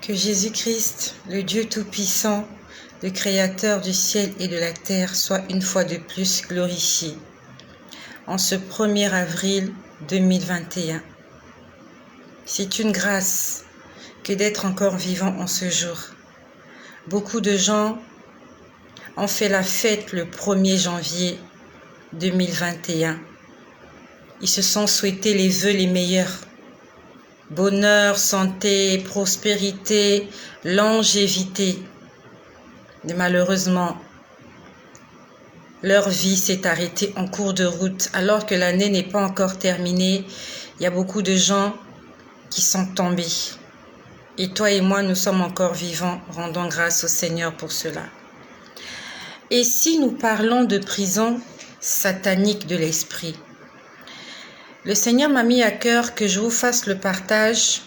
Que Jésus-Christ, le Dieu Tout-Puissant, le Créateur du ciel et de la terre, soit une fois de plus glorifié. En ce 1er avril 2021, c'est une grâce que d'être encore vivant en ce jour. Beaucoup de gens ont fait la fête le 1er janvier 2021. Ils se sont souhaités les vœux les meilleurs. Bonheur, santé, prospérité, longévité. Mais malheureusement, leur vie s'est arrêtée en cours de route. Alors que l'année n'est pas encore terminée, il y a beaucoup de gens qui sont tombés. Et toi et moi, nous sommes encore vivants. Rendons grâce au Seigneur pour cela. Et si nous parlons de prison satanique de l'esprit, le Seigneur m'a mis à cœur que je vous fasse le partage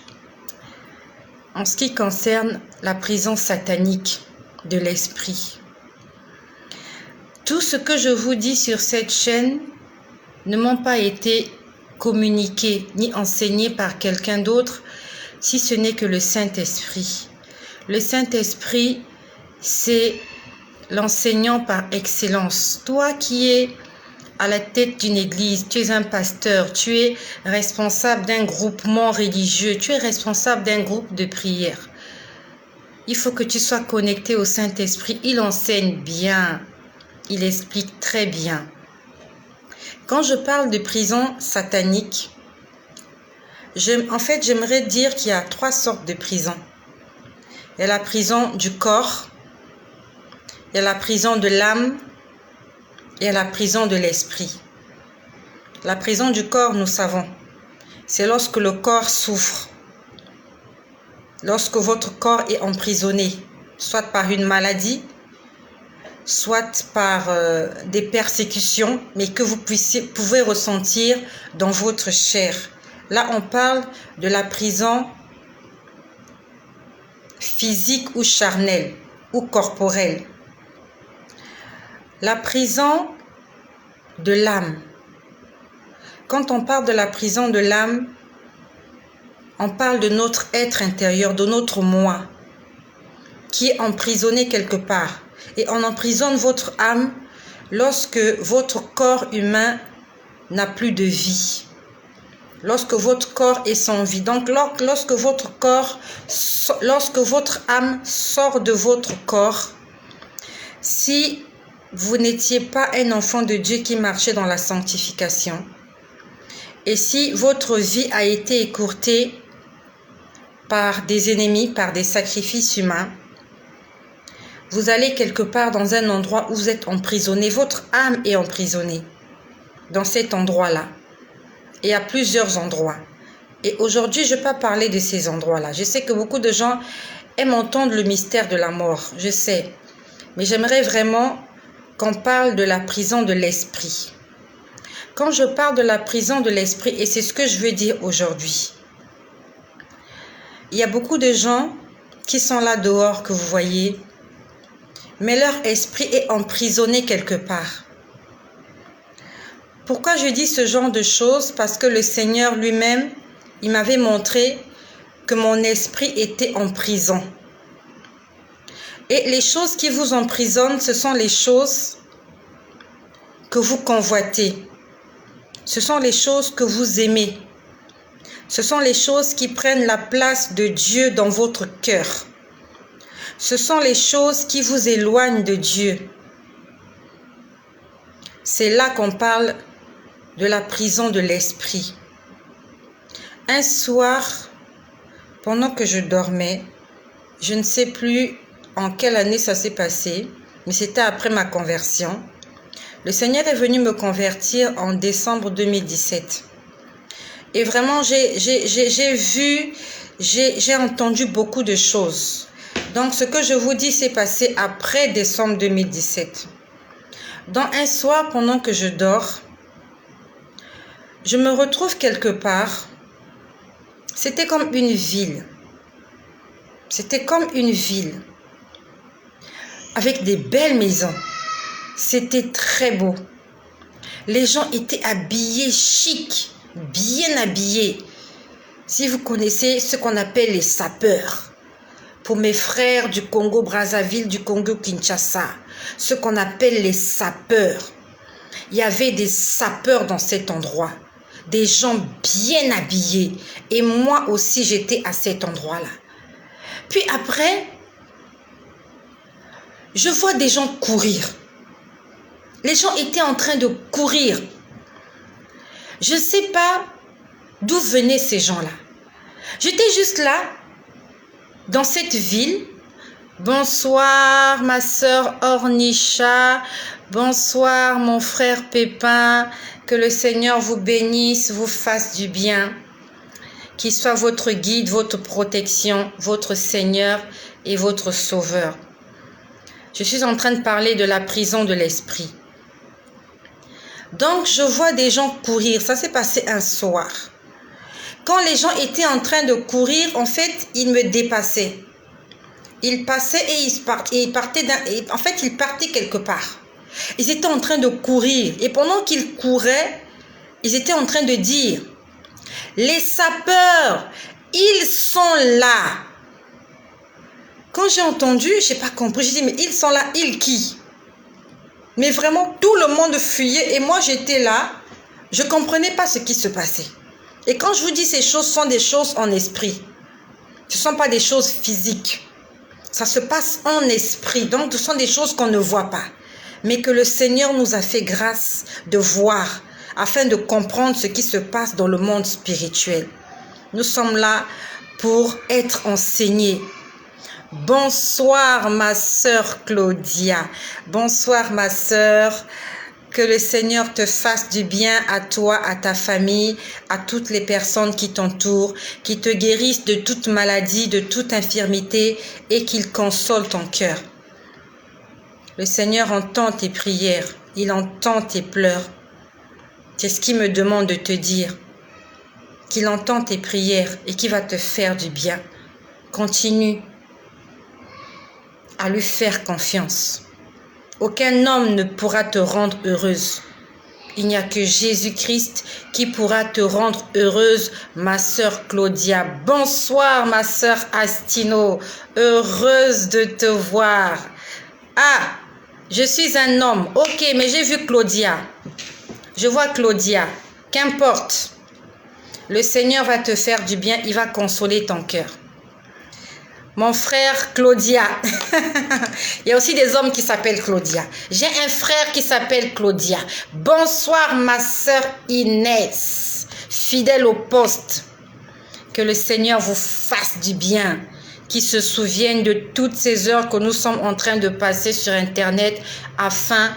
en ce qui concerne la prison satanique de l'esprit. Tout ce que je vous dis sur cette chaîne ne m'ont pas été communiqués ni enseignés par quelqu'un d'autre, si ce n'est que le Saint-Esprit. Le Saint-Esprit, c'est l'enseignant par excellence. Toi qui es à la tête d'une église, tu es un pasteur, tu es responsable d'un groupement religieux, tu es responsable d'un groupe de prière. Il faut que tu sois connecté au Saint-Esprit. Il enseigne bien, il explique très bien. Quand je parle de prison satanique, j'aimerais dire qu'il y a 3 sortes de prisons. Il y a la prison du corps, il y a la prison de l'âme, et à la prison de l'esprit. La prison du corps, nous savons, c'est lorsque le corps souffre, lorsque votre corps est emprisonné, soit par une maladie, soit par des persécutions, mais que vous pouvez ressentir dans votre chair. Là, on parle de la prison physique ou charnelle ou corporelle. La prison de l'âme. Quand on parle de la prison de l'âme, on parle de notre être intérieur, de notre moi, qui est emprisonné quelque part. Et on emprisonne votre âme lorsque votre corps humain n'a plus de vie. Lorsque votre corps est sans vie. Donc, lorsque votre âme sort de votre corps, si vous n'étiez pas un enfant de Dieu qui marchait dans la sanctification, et si votre vie a été écourtée par des ennemis, par des sacrifices humains, vous allez quelque part dans un endroit où vous êtes emprisonné, votre âme est emprisonnée dans cet endroit-là. Et il y a plusieurs endroits. Et aujourd'hui, je ne vais pas parler de ces endroits-là. Je sais que beaucoup de gens aiment entendre le mystère de la mort, je sais. Mais j'aimerais vraiment qu'on parle de la prison de l'esprit. Quand je parle de la prison de l'esprit, et c'est ce que je veux dire aujourd'hui, il y a beaucoup de gens qui sont là dehors que vous voyez, mais leur esprit est emprisonné quelque part. Pourquoi je dis ce genre de choses? Parce que le Seigneur lui-même, il m'avait montré que mon esprit était en prison. Et les choses qui vous emprisonnent, ce sont les choses que vous convoitez. Ce sont les choses que vous aimez. Ce sont les choses qui prennent la place de Dieu dans votre cœur. Ce sont les choses qui vous éloignent de Dieu. C'est là qu'on parle de la prison de l'esprit. Un soir, pendant que je dormais, je ne sais plus en quelle année ça s'est passé, mais c'était après ma conversion. Le Seigneur est venu me convertir en décembre 2017. Et vraiment, j'ai entendu beaucoup de choses. Donc, ce que je vous dis s'est passé après décembre 2017. Dans un soir, pendant que je dors, je me retrouve quelque part. C'était comme une ville. C'était comme une ville. Avec des belles maisons. C'était très beau. Les gens étaient habillés chic, bien habillés. Si vous connaissez ce qu'on appelle les sapeurs. pour mes frères du Congo-Brazzaville, du Congo-Kinshasa, ce qu'on appelle les sapeurs. Il y avait des sapeurs dans cet endroit, des gens bien habillés. Et moi aussi, j'étais à cet endroit-là. Puis après, je vois des gens courir. Les gens étaient en train de courir. Je ne sais pas d'où venaient ces gens-là. J'étais juste là, dans cette ville. Bonsoir ma sœur Ornisha. Bonsoir mon frère Pépin. Que le Seigneur vous bénisse, vous fasse du bien. Qu'il soit votre guide, votre protection, votre Seigneur et votre Sauveur. Je suis en train de parler de la prison de l'esprit. Donc, je vois des gens courir. Ça s'est passé un soir. Quand les gens étaient en train de courir, en fait, ils me dépassaient. Ils passaient et ils partaient en fait, ils partaient quelque part. Ils étaient en train de courir. Et pendant qu'ils couraient, ils étaient en train de dire, les sapeurs, ils sont là. Quand j'ai entendu, je n'ai pas compris. J'ai dit, mais ils sont là, ils qui? Mais vraiment, tout le monde fuyait et moi, j'étais là. Je ne comprenais pas ce qui se passait. Et quand je vous dis ces choses, sont des choses en esprit. Ce ne sont pas des choses physiques. Ça se passe en esprit. Donc, ce sont des choses qu'on ne voit pas. Mais que le Seigneur nous a fait grâce de voir afin de comprendre ce qui se passe dans le monde spirituel. Nous sommes là pour être enseignés. Bonsoir ma sœur Claudia. Bonsoir ma sœur. Que le Seigneur te fasse du bien à toi, à ta famille, à toutes les personnes qui t'entourent, qui te guérissent de toute maladie, de toute infirmité et qu'il console ton cœur. Le Seigneur entend tes prières, il entend tes pleurs. C'est ce qu'il me demande de te dire. Qu'il entend tes prières et qu'il va te faire du bien. Continue à lui faire confiance. Aucun homme ne pourra te rendre heureuse. Il n'y a que Jésus-Christ qui pourra te rendre heureuse, ma sœur Claudia. Bonsoir, ma sœur Astino. Heureuse de te voir. Ah, je suis un homme. Ok, mais j'ai vu Claudia. Je vois Claudia. Qu'importe. Le Seigneur va te faire du bien. Il va consoler ton cœur. Mon frère Claudia. Il y a aussi des hommes qui s'appellent Claudia. J'ai un frère qui s'appelle Claudia. Bonsoir ma sœur Inès, fidèle au poste. Que le Seigneur vous fasse du bien. Qu'il se souvienne de toutes ces heures que nous sommes en train de passer sur Internet afin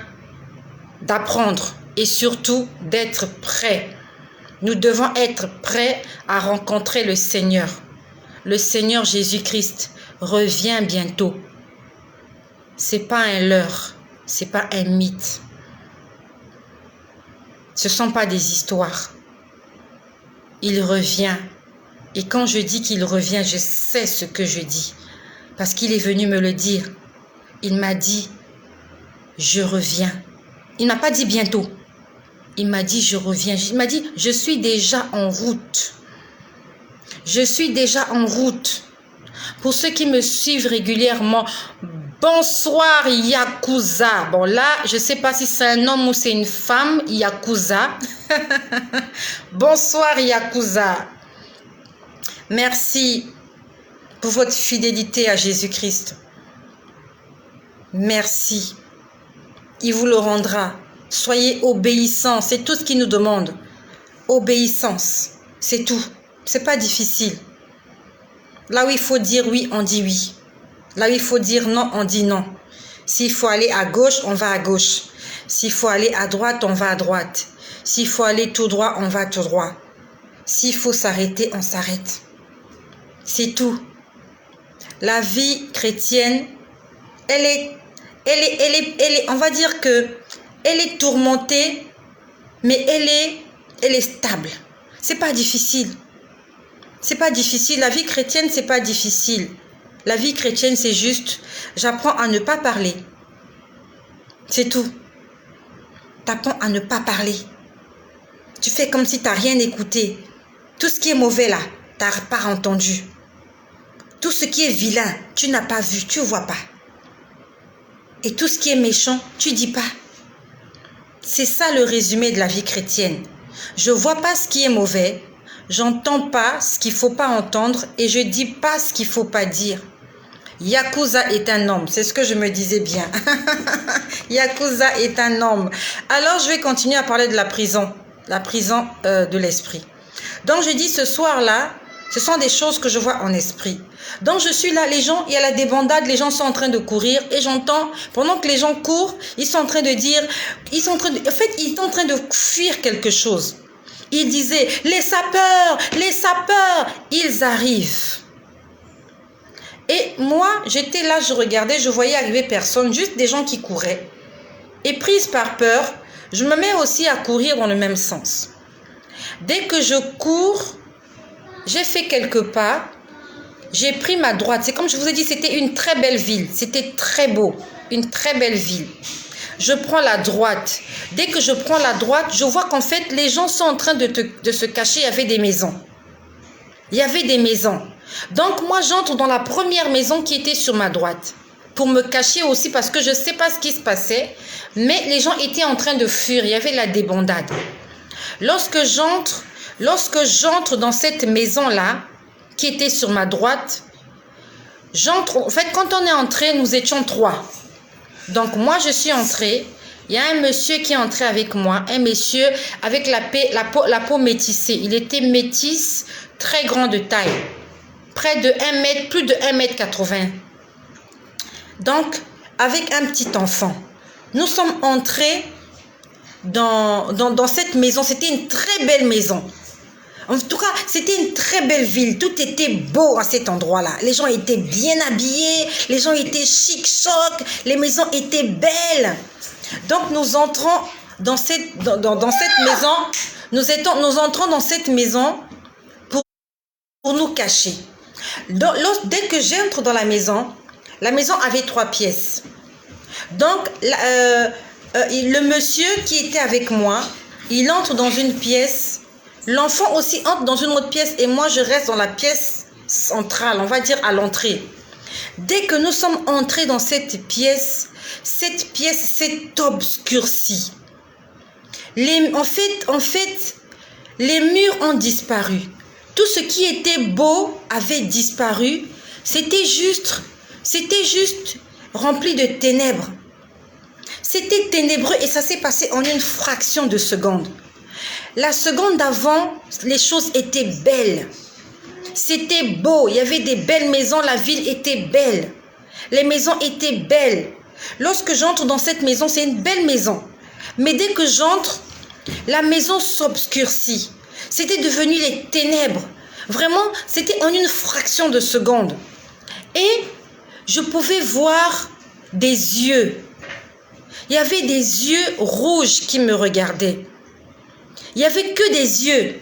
d'apprendre et surtout d'être prêts. Nous devons être prêts à rencontrer le Seigneur. Le Seigneur Jésus-Christ revient bientôt. Ce n'est pas un leurre, ce n'est pas un mythe. Ce ne sont pas des histoires. Il revient. Et quand je dis qu'il revient, je sais ce que je dis. Parce qu'il est venu me le dire. Il m'a dit, je reviens. Il n'a pas dit bientôt. Il m'a dit, je reviens. Il m'a dit, je suis déjà en route. Je suis déjà en route. Pour ceux qui me suivent régulièrement, bonsoir Yakuza. Bon là, je ne sais pas si c'est un homme ou c'est une femme, Yakuza. Bonsoir Yakuza. Merci pour votre fidélité à Jésus-Christ. Merci. Il vous le rendra. Soyez obéissants. C'est tout ce qu'il nous demande. Obéissance. C'est tout. C'est pas difficile. Là où il faut dire oui, on dit oui. Là où il faut dire non, on dit non. S'il faut aller à gauche, on va à gauche. S'il faut aller à droite, on va à droite. S'il faut aller tout droit, on va tout droit. S'il faut s'arrêter, on s'arrête. C'est tout. La vie chrétienne, elle est, on va dire que elle est tourmentée, mais elle est stable. C'est pas difficile. C'est pas difficile. La vie chrétienne, c'est pas difficile. La vie chrétienne, c'est juste, j'apprends à ne pas parler. C'est tout. T'apprends à ne pas parler. Tu fais comme si tu n'as rien écouté. Tout ce qui est mauvais là, tu n'as pas entendu. Tout ce qui est vilain, tu n'as pas vu, tu ne vois pas. Et tout ce qui est méchant, tu ne dis pas. C'est ça le résumé de la vie chrétienne. Je ne vois pas ce qui est mauvais, j'entends pas ce qu'il ne faut pas entendre et je ne dis pas ce qu'il ne faut pas dire. Yakuza est un homme, c'est ce que je me disais bien. Yakuza est un homme. Alors je vais continuer à parler de la prison de l'esprit. Donc je dis ce soir-là, ce sont des choses que je vois en esprit. Donc je suis là, les gens, il y a la débandade, les gens sont en train de courir et j'entends, pendant que les gens courent, ils sont en train de dire, ils sont en train de fuir quelque chose. Ils disaient, les sapeurs, ils arrivent. Et moi, j'étais là, je regardais, je voyais arriver personne, juste des gens qui couraient. Et prise par peur, je me mets aussi à courir dans le même sens. Dès que je cours, j'ai fait quelques pas, j'ai pris ma droite. C'est comme je vous ai dit, c'était une très belle ville. C'était très beau, une très belle ville. Je prends la droite. Dès que je prends la droite, je vois qu'en fait, les gens sont en train de se cacher. Il y avait des maisons. Il y avait des maisons. Donc moi, j'entre dans la première maison qui était sur ma droite. Pour me cacher aussi parce que je ne sais pas ce qui se passait. Mais les gens étaient en train de fuir. Il y avait la débandade. Lorsque j'entre dans cette maison-là, qui était sur ma droite, en fait, quand on est entré, nous étions 3. Donc, moi, je suis entrée. Il y a un monsieur qui est entré avec moi, un monsieur avec la peau métissée. Il était métisse, très grand de taille, près de 1 mètre, plus de 1,80 m. Donc, avec un petit enfant. Nous sommes entrés dans cette maison. C'était une très belle maison. En tout cas, c'était une très belle ville. Tout était beau à cet endroit-là. Les gens étaient bien habillés, les gens étaient chic-choc, les maisons étaient belles. Donc, nous entrons dans cette maison. Nous entrons dans cette maison pour nous cacher. Dès que j'entre dans la maison avait 3 pièces. Donc, le monsieur qui était avec moi, il entre dans une pièce. L'enfant aussi entre dans une autre pièce et moi, je reste dans la pièce centrale, on va dire à l'entrée. Dès que nous sommes entrés dans cette pièce s'est obscurcie. En fait, les murs ont disparu. Tout ce qui était beau avait disparu. C'était juste rempli de ténèbres. C'était ténébreux et ça s'est passé en une fraction de seconde. La seconde d'avant, les choses étaient belles. C'était beau, il y avait des belles maisons, la ville était belle. Les maisons étaient belles. Lorsque j'entre dans cette maison, c'est une belle maison. Mais dès que j'entre, la maison s'obscurcit. C'était devenu les ténèbres. Vraiment, c'était en une fraction de seconde. Et je pouvais voir des yeux. Il y avait des yeux rouges qui me regardaient. Il n'y avait que des yeux.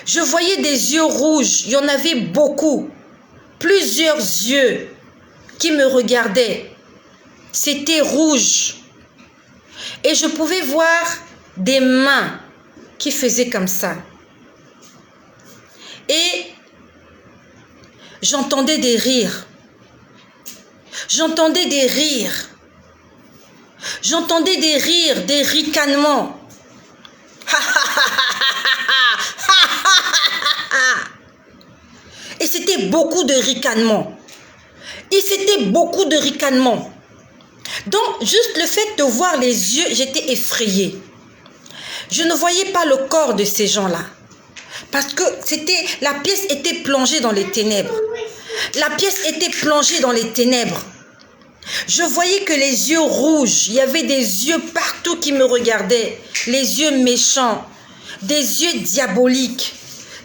Je voyais des yeux rouges. Il y en avait beaucoup. Plusieurs yeux qui me regardaient. C'était rouge. Et je pouvais voir des mains qui faisaient comme ça. Et j'entendais des rires. J'entendais des rires. J'entendais des rires, des ricanements. Et c'était beaucoup de ricanements. Et c'était beaucoup de ricanements. Donc, juste le fait de voir les yeux, j'étais effrayée. Je ne voyais pas le corps de ces gens-là. Parce que la pièce était plongée dans les ténèbres. La pièce était plongée dans les ténèbres. Je voyais que les yeux rouges, il y avait des yeux partout qui me regardaient. Les yeux méchants, des yeux diaboliques,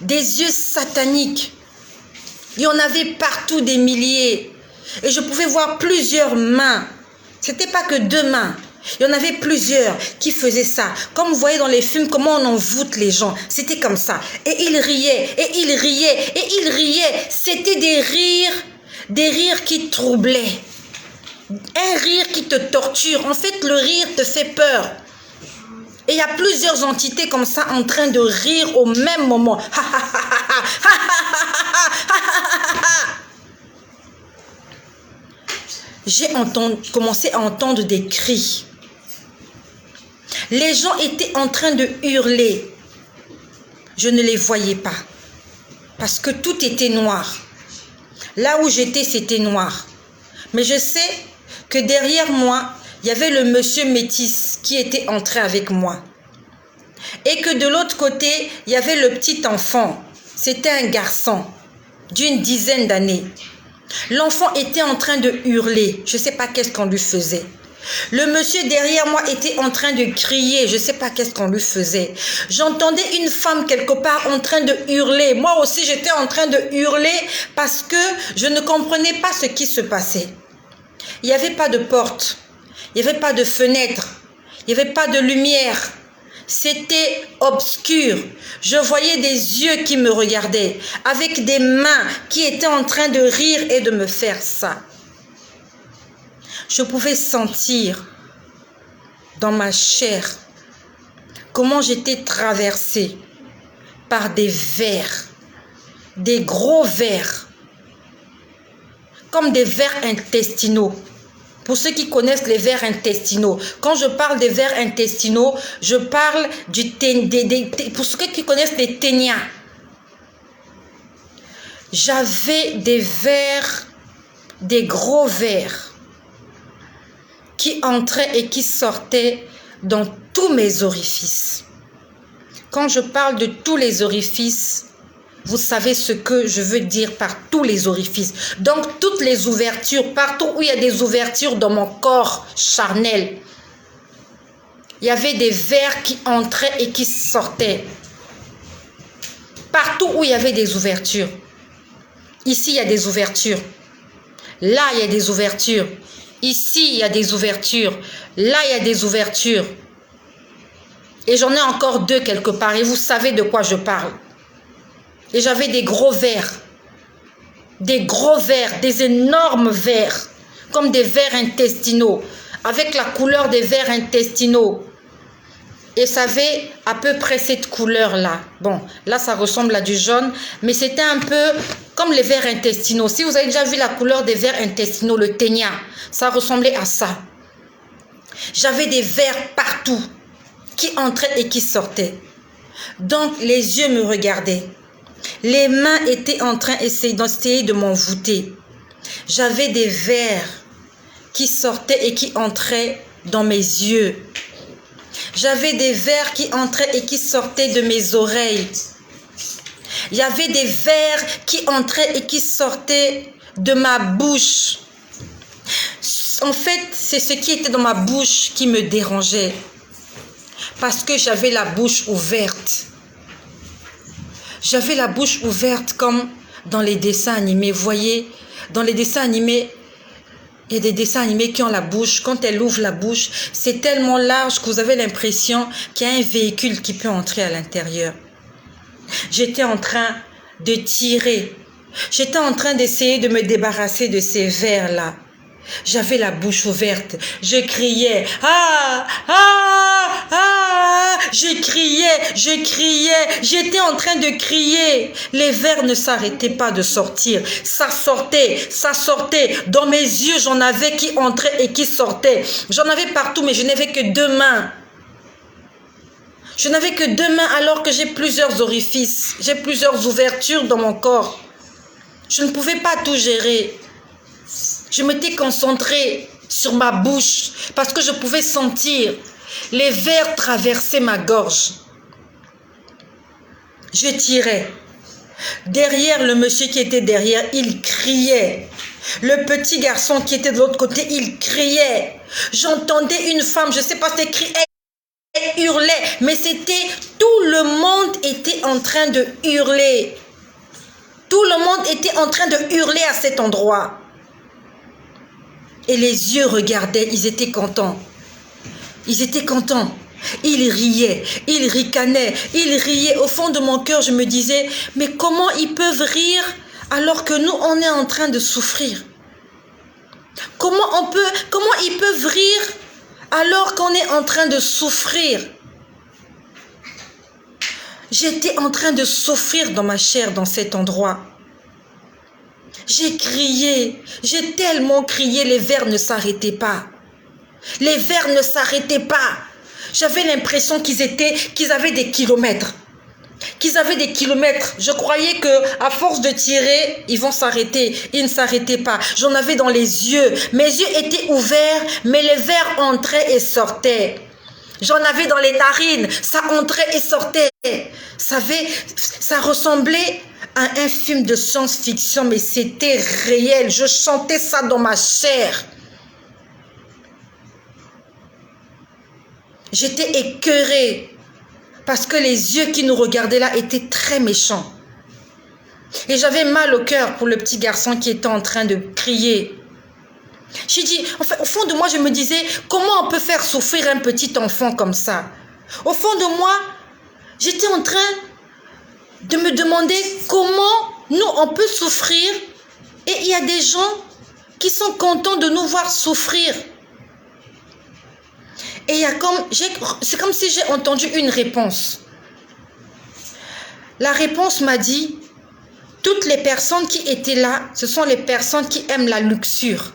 des yeux sataniques. Il y en avait partout des milliers. Et je pouvais voir plusieurs mains. Ce n'était pas que 2 mains. Il y en avait plusieurs qui faisaient ça. Comme vous voyez dans les films, comment on envoûte les gens. C'était comme ça. Et ils riaient, et ils riaient, et ils riaient. C'était des rires qui troublaient. Un rire qui te torture. En fait, le rire te fait peur. Et il y a plusieurs entités comme ça en train de rire au même moment. j'ai commencé à entendre des cris. Les gens étaient en train de hurler. Je ne les voyais pas parce que tout était noir. Là où j'étais, c'était noir. Mais je sais que derrière moi, il y avait le monsieur métis qui était entré avec moi. Et que de l'autre côté, il y avait le petit enfant. C'était un garçon d'une dizaine d'années. L'enfant était en train de hurler. Je ne sais pas qu'est-ce qu'on lui faisait. Le monsieur derrière moi était en train de crier. Je ne sais pas qu'est-ce qu'on lui faisait. J'entendais une femme quelque part en train de hurler. Moi aussi, j'étais en train de hurler parce que je ne comprenais pas ce qui se passait. Il n'y avait pas de porte. Il n'y avait pas de fenêtre. Il n'y avait pas de lumière. C'était obscur. Je voyais des yeux qui me regardaient, avec des mains qui étaient en train de rire et de me faire ça. Je pouvais sentir dans ma chair comment j'étais traversée par des vers, des gros vers, comme des vers intestinaux. Pour ceux qui connaissent les vers intestinaux, quand je parle des vers intestinaux, je parle pour ceux qui connaissent les ténias. J'avais des vers, des gros vers qui entraient et qui sortaient dans tous mes orifices. Quand je parle de tous les orifices, vous savez ce que je veux dire par tous les orifices. Donc, toutes les ouvertures, partout où il y a des ouvertures dans mon corps charnel, il y avait des vers qui entraient et qui sortaient. Partout où il y avait des ouvertures. Ici, il y a des ouvertures. Là, il y a des ouvertures. Ici, il y a des ouvertures. Là, il y a des ouvertures. Et j'en ai encore deux quelque part. Et vous savez de quoi je parle. Et j'avais des gros vers, des énormes vers, comme des vers intestinaux, avec la couleur des vers intestinaux. Et ça avait à peu près cette couleur-là. Bon, là, ça ressemble à du jaune, mais c'était un peu comme les vers intestinaux. Si vous avez déjà vu la couleur des vers intestinaux, le ténia, ça ressemblait à ça. J'avais des vers partout, qui entraient et qui sortaient. Donc, les yeux me regardaient. Les mains étaient en train d'essayer de m'envoûter. J'avais des vers qui sortaient et qui entraient dans mes yeux. J'avais des vers qui entraient et qui sortaient de mes oreilles. Il y avait des vers qui entraient et qui sortaient de ma bouche. En fait, c'est ce qui était dans ma bouche qui me dérangeait. Parce que j'avais la bouche ouverte. J'avais la bouche ouverte comme dans les dessins animés. Vous voyez, dans les dessins animés, il y a des dessins animés qui ont la bouche. Quand elle ouvre la bouche, c'est tellement large que vous avez l'impression qu'il y a un véhicule qui peut entrer à l'intérieur. J'étais en train de tirer. J'étais en train d'essayer de me débarrasser de ces vers-là. J'avais la bouche ouverte. Je criais. Ah! Ah! Ah! Je criais. J'étais en train de crier. Les vers ne s'arrêtaient pas de sortir. Ça sortait. Dans mes yeux, j'en avais qui entraient et qui sortaient. J'en avais partout, mais je n'avais que deux mains. Je n'avais que deux mains alors que j'ai plusieurs orifices. J'ai plusieurs ouvertures dans mon corps. Je ne pouvais pas tout gérer. Je m'étais concentrée sur ma bouche parce que je pouvais sentir les vers traverser ma gorge. Je tirais. Derrière le monsieur qui était derrière, il criait. Le petit garçon qui était de l'autre côté, il criait. J'entendais une femme, je ne sais pas, c'était crier. Elle hurlait, mais c'était tout le monde était en train de hurler. Tout le monde était en train de hurler à cet endroit. Et les yeux regardaient, ils étaient contents. Ils étaient contents. Ils riaient, ils ricanaient, ils riaient. Au fond de mon cœur, je me disais, mais comment ils peuvent rire alors que nous, on est en train de souffrir? Comment ils peuvent rire alors qu'on est en train de souffrir? J'étais en train de souffrir dans ma chair, dans cet endroit. J'ai crié, j'ai tellement crié, les vers ne s'arrêtaient pas. Les vers ne s'arrêtaient pas. J'avais l'impression qu'ils avaient des kilomètres. Je croyais que à force de tirer, ils vont s'arrêter. Ils ne s'arrêtaient pas. J'en avais dans les yeux. Mes yeux étaient ouverts, mais les vers entraient et sortaient. J'en avais dans les narines. Ça entrait et sortait. Ça ressemblait à un film de science-fiction, mais c'était réel. Je chantais ça dans ma chair. J'étais écœurée parce que les yeux qui nous regardaient là étaient très méchants. Et j'avais mal au cœur pour le petit garçon qui était en train de crier. J'ai dit, enfin, au fond de moi, je me disais, comment on peut faire souffrir un petit enfant comme ça? Au fond de moi, j'étais en train de me demander comment nous, on peut souffrir et il y a des gens qui sont contents de nous voir souffrir. Et c'est comme si j'ai entendu une réponse. La réponse m'a dit, toutes les personnes qui étaient là, ce sont les personnes qui aiment la luxure.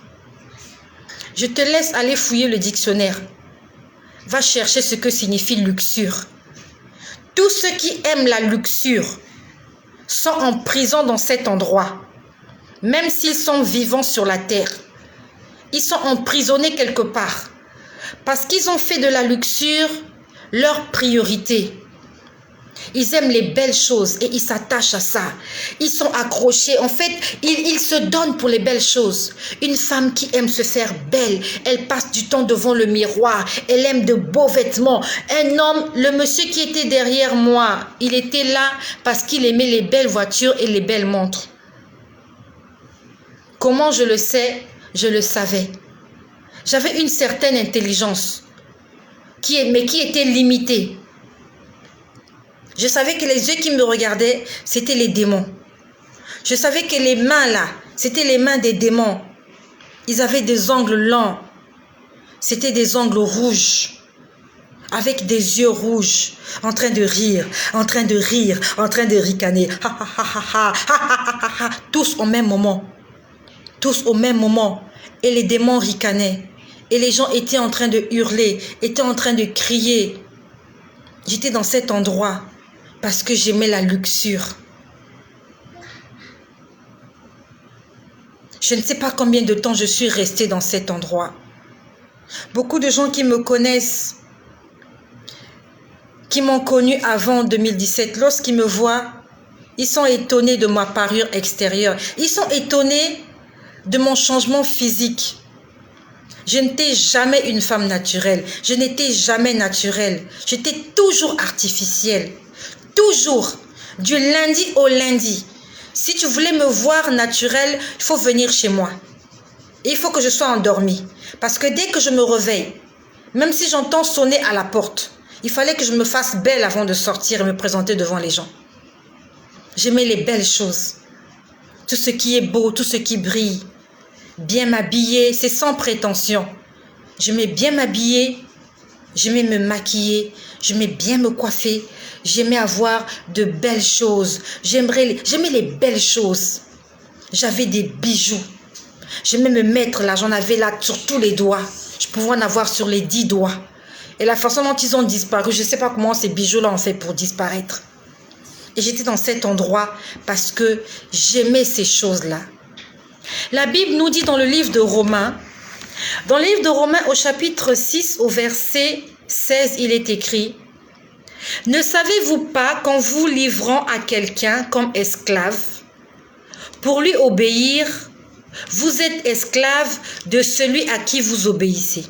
Je te laisse aller fouiller le dictionnaire. Va chercher ce que signifie luxure. Tous ceux qui aiment la luxure sont en prison dans cet endroit. Même s'ils sont vivants sur la terre. Ils sont emprisonnés quelque part. Parce qu'ils ont fait de la luxure leur priorité. Ils aiment les belles choses et ils s'attachent à ça. Ils sont accrochés. En fait, ils se donnent pour les belles choses. Une femme qui aime se faire belle, elle passe du temps devant le miroir. Elle aime de beaux vêtements. Un homme, le monsieur qui était derrière moi, il était là parce qu'il aimait les belles voitures et les belles montres. Comment je le sais? Je le savais. J'avais une certaine intelligence, mais qui était limitée. Je savais que les yeux qui me regardaient, c'était les démons. Je savais que les mains là, c'était les mains des démons. Ils avaient des ongles lents. C'était des ongles rouges. Avec des yeux rouges. En train de rire, en train de ricaner. Tous au même moment. Tous au même moment. Et les démons ricanaient. Et les gens étaient en train de hurler, étaient en train de crier. J'étais dans cet endroit parce que j'aimais la luxure. Je ne sais pas combien de temps je suis restée dans cet endroit. Beaucoup de gens qui me connaissent, qui m'ont connue avant 2017, lorsqu'ils me voient, ils sont étonnés de ma parure extérieure. Ils sont étonnés de mon changement physique. Je n'étais jamais une femme naturelle. Je n'étais jamais naturelle. J'étais toujours artificielle. Toujours. Du lundi au lundi. Si tu voulais me voir naturelle, il faut venir chez moi. Et il faut que je sois endormie. Parce que dès que je me réveille, même si j'entends sonner à la porte, il fallait que je me fasse belle avant de sortir et me présenter devant les gens. J'aimais les belles choses. Tout ce qui est beau, tout ce qui brille. Bien m'habiller, c'est sans prétention. J'aimais bien m'habiller, j'aimais me maquiller, j'aimais bien me coiffer, j'aimais avoir de belles choses. J'aimais les belles choses. J'avais des bijoux. J'aimais me mettre là, j'en avais là sur tous les doigts. Je pouvais en avoir sur les 10 doigts. Et la façon dont ils ont disparu, je ne sais pas comment ces bijoux-là ont fait pour disparaître. Et j'étais dans cet endroit parce que j'aimais ces choses-là. La Bible nous dit dans le livre de Romains, au chapitre 6, au verset 16, il est écrit « Ne savez-vous pas qu'en vous livrant à quelqu'un comme esclave, pour lui obéir, vous êtes esclave de celui à qui vous obéissez ?»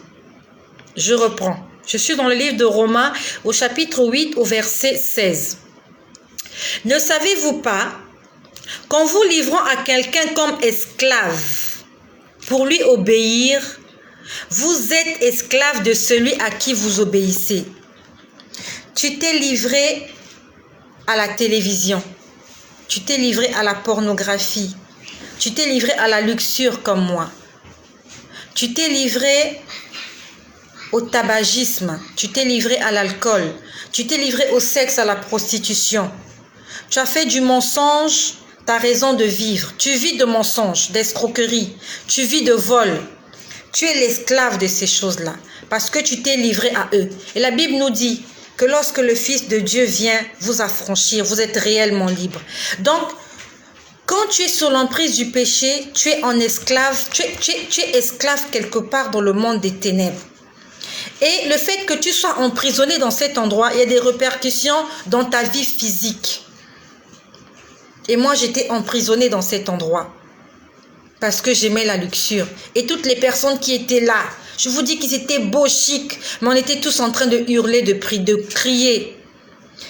Je reprends. Je suis dans le livre de Romains, au chapitre 8, au verset 16. « Ne savez-vous pas qu'en vous livrant à quelqu'un comme esclave, pour lui obéir, vous êtes esclave de celui à qui vous obéissez. » Tu t'es livré à la télévision, tu t'es livré à la pornographie, tu t'es livré à la luxure comme moi, tu t'es livré au tabagisme, tu t'es livré à l'alcool, tu t'es livré au sexe, à la prostitution. Tu as fait du mensonge ta raison de vivre. Tu vis de mensonges, d'escroqueries, tu vis de vol. Tu es l'esclave de ces choses-là parce que tu t'es livré à eux. Et la Bible nous dit que lorsque le Fils de Dieu vient vous affranchir, vous êtes réellement libre. Donc, quand tu es sur l'emprise du péché, tu es en esclave, tu es esclave quelque part dans le monde des ténèbres. Et le fait que tu sois emprisonné dans cet endroit, il y a des répercussions dans ta vie physique. Et moi, j'étais emprisonnée dans cet endroit parce que j'aimais la luxure. Et toutes les personnes qui étaient là, je vous dis qu'ils étaient beaux, chics, mais on était tous en train de hurler, de crier.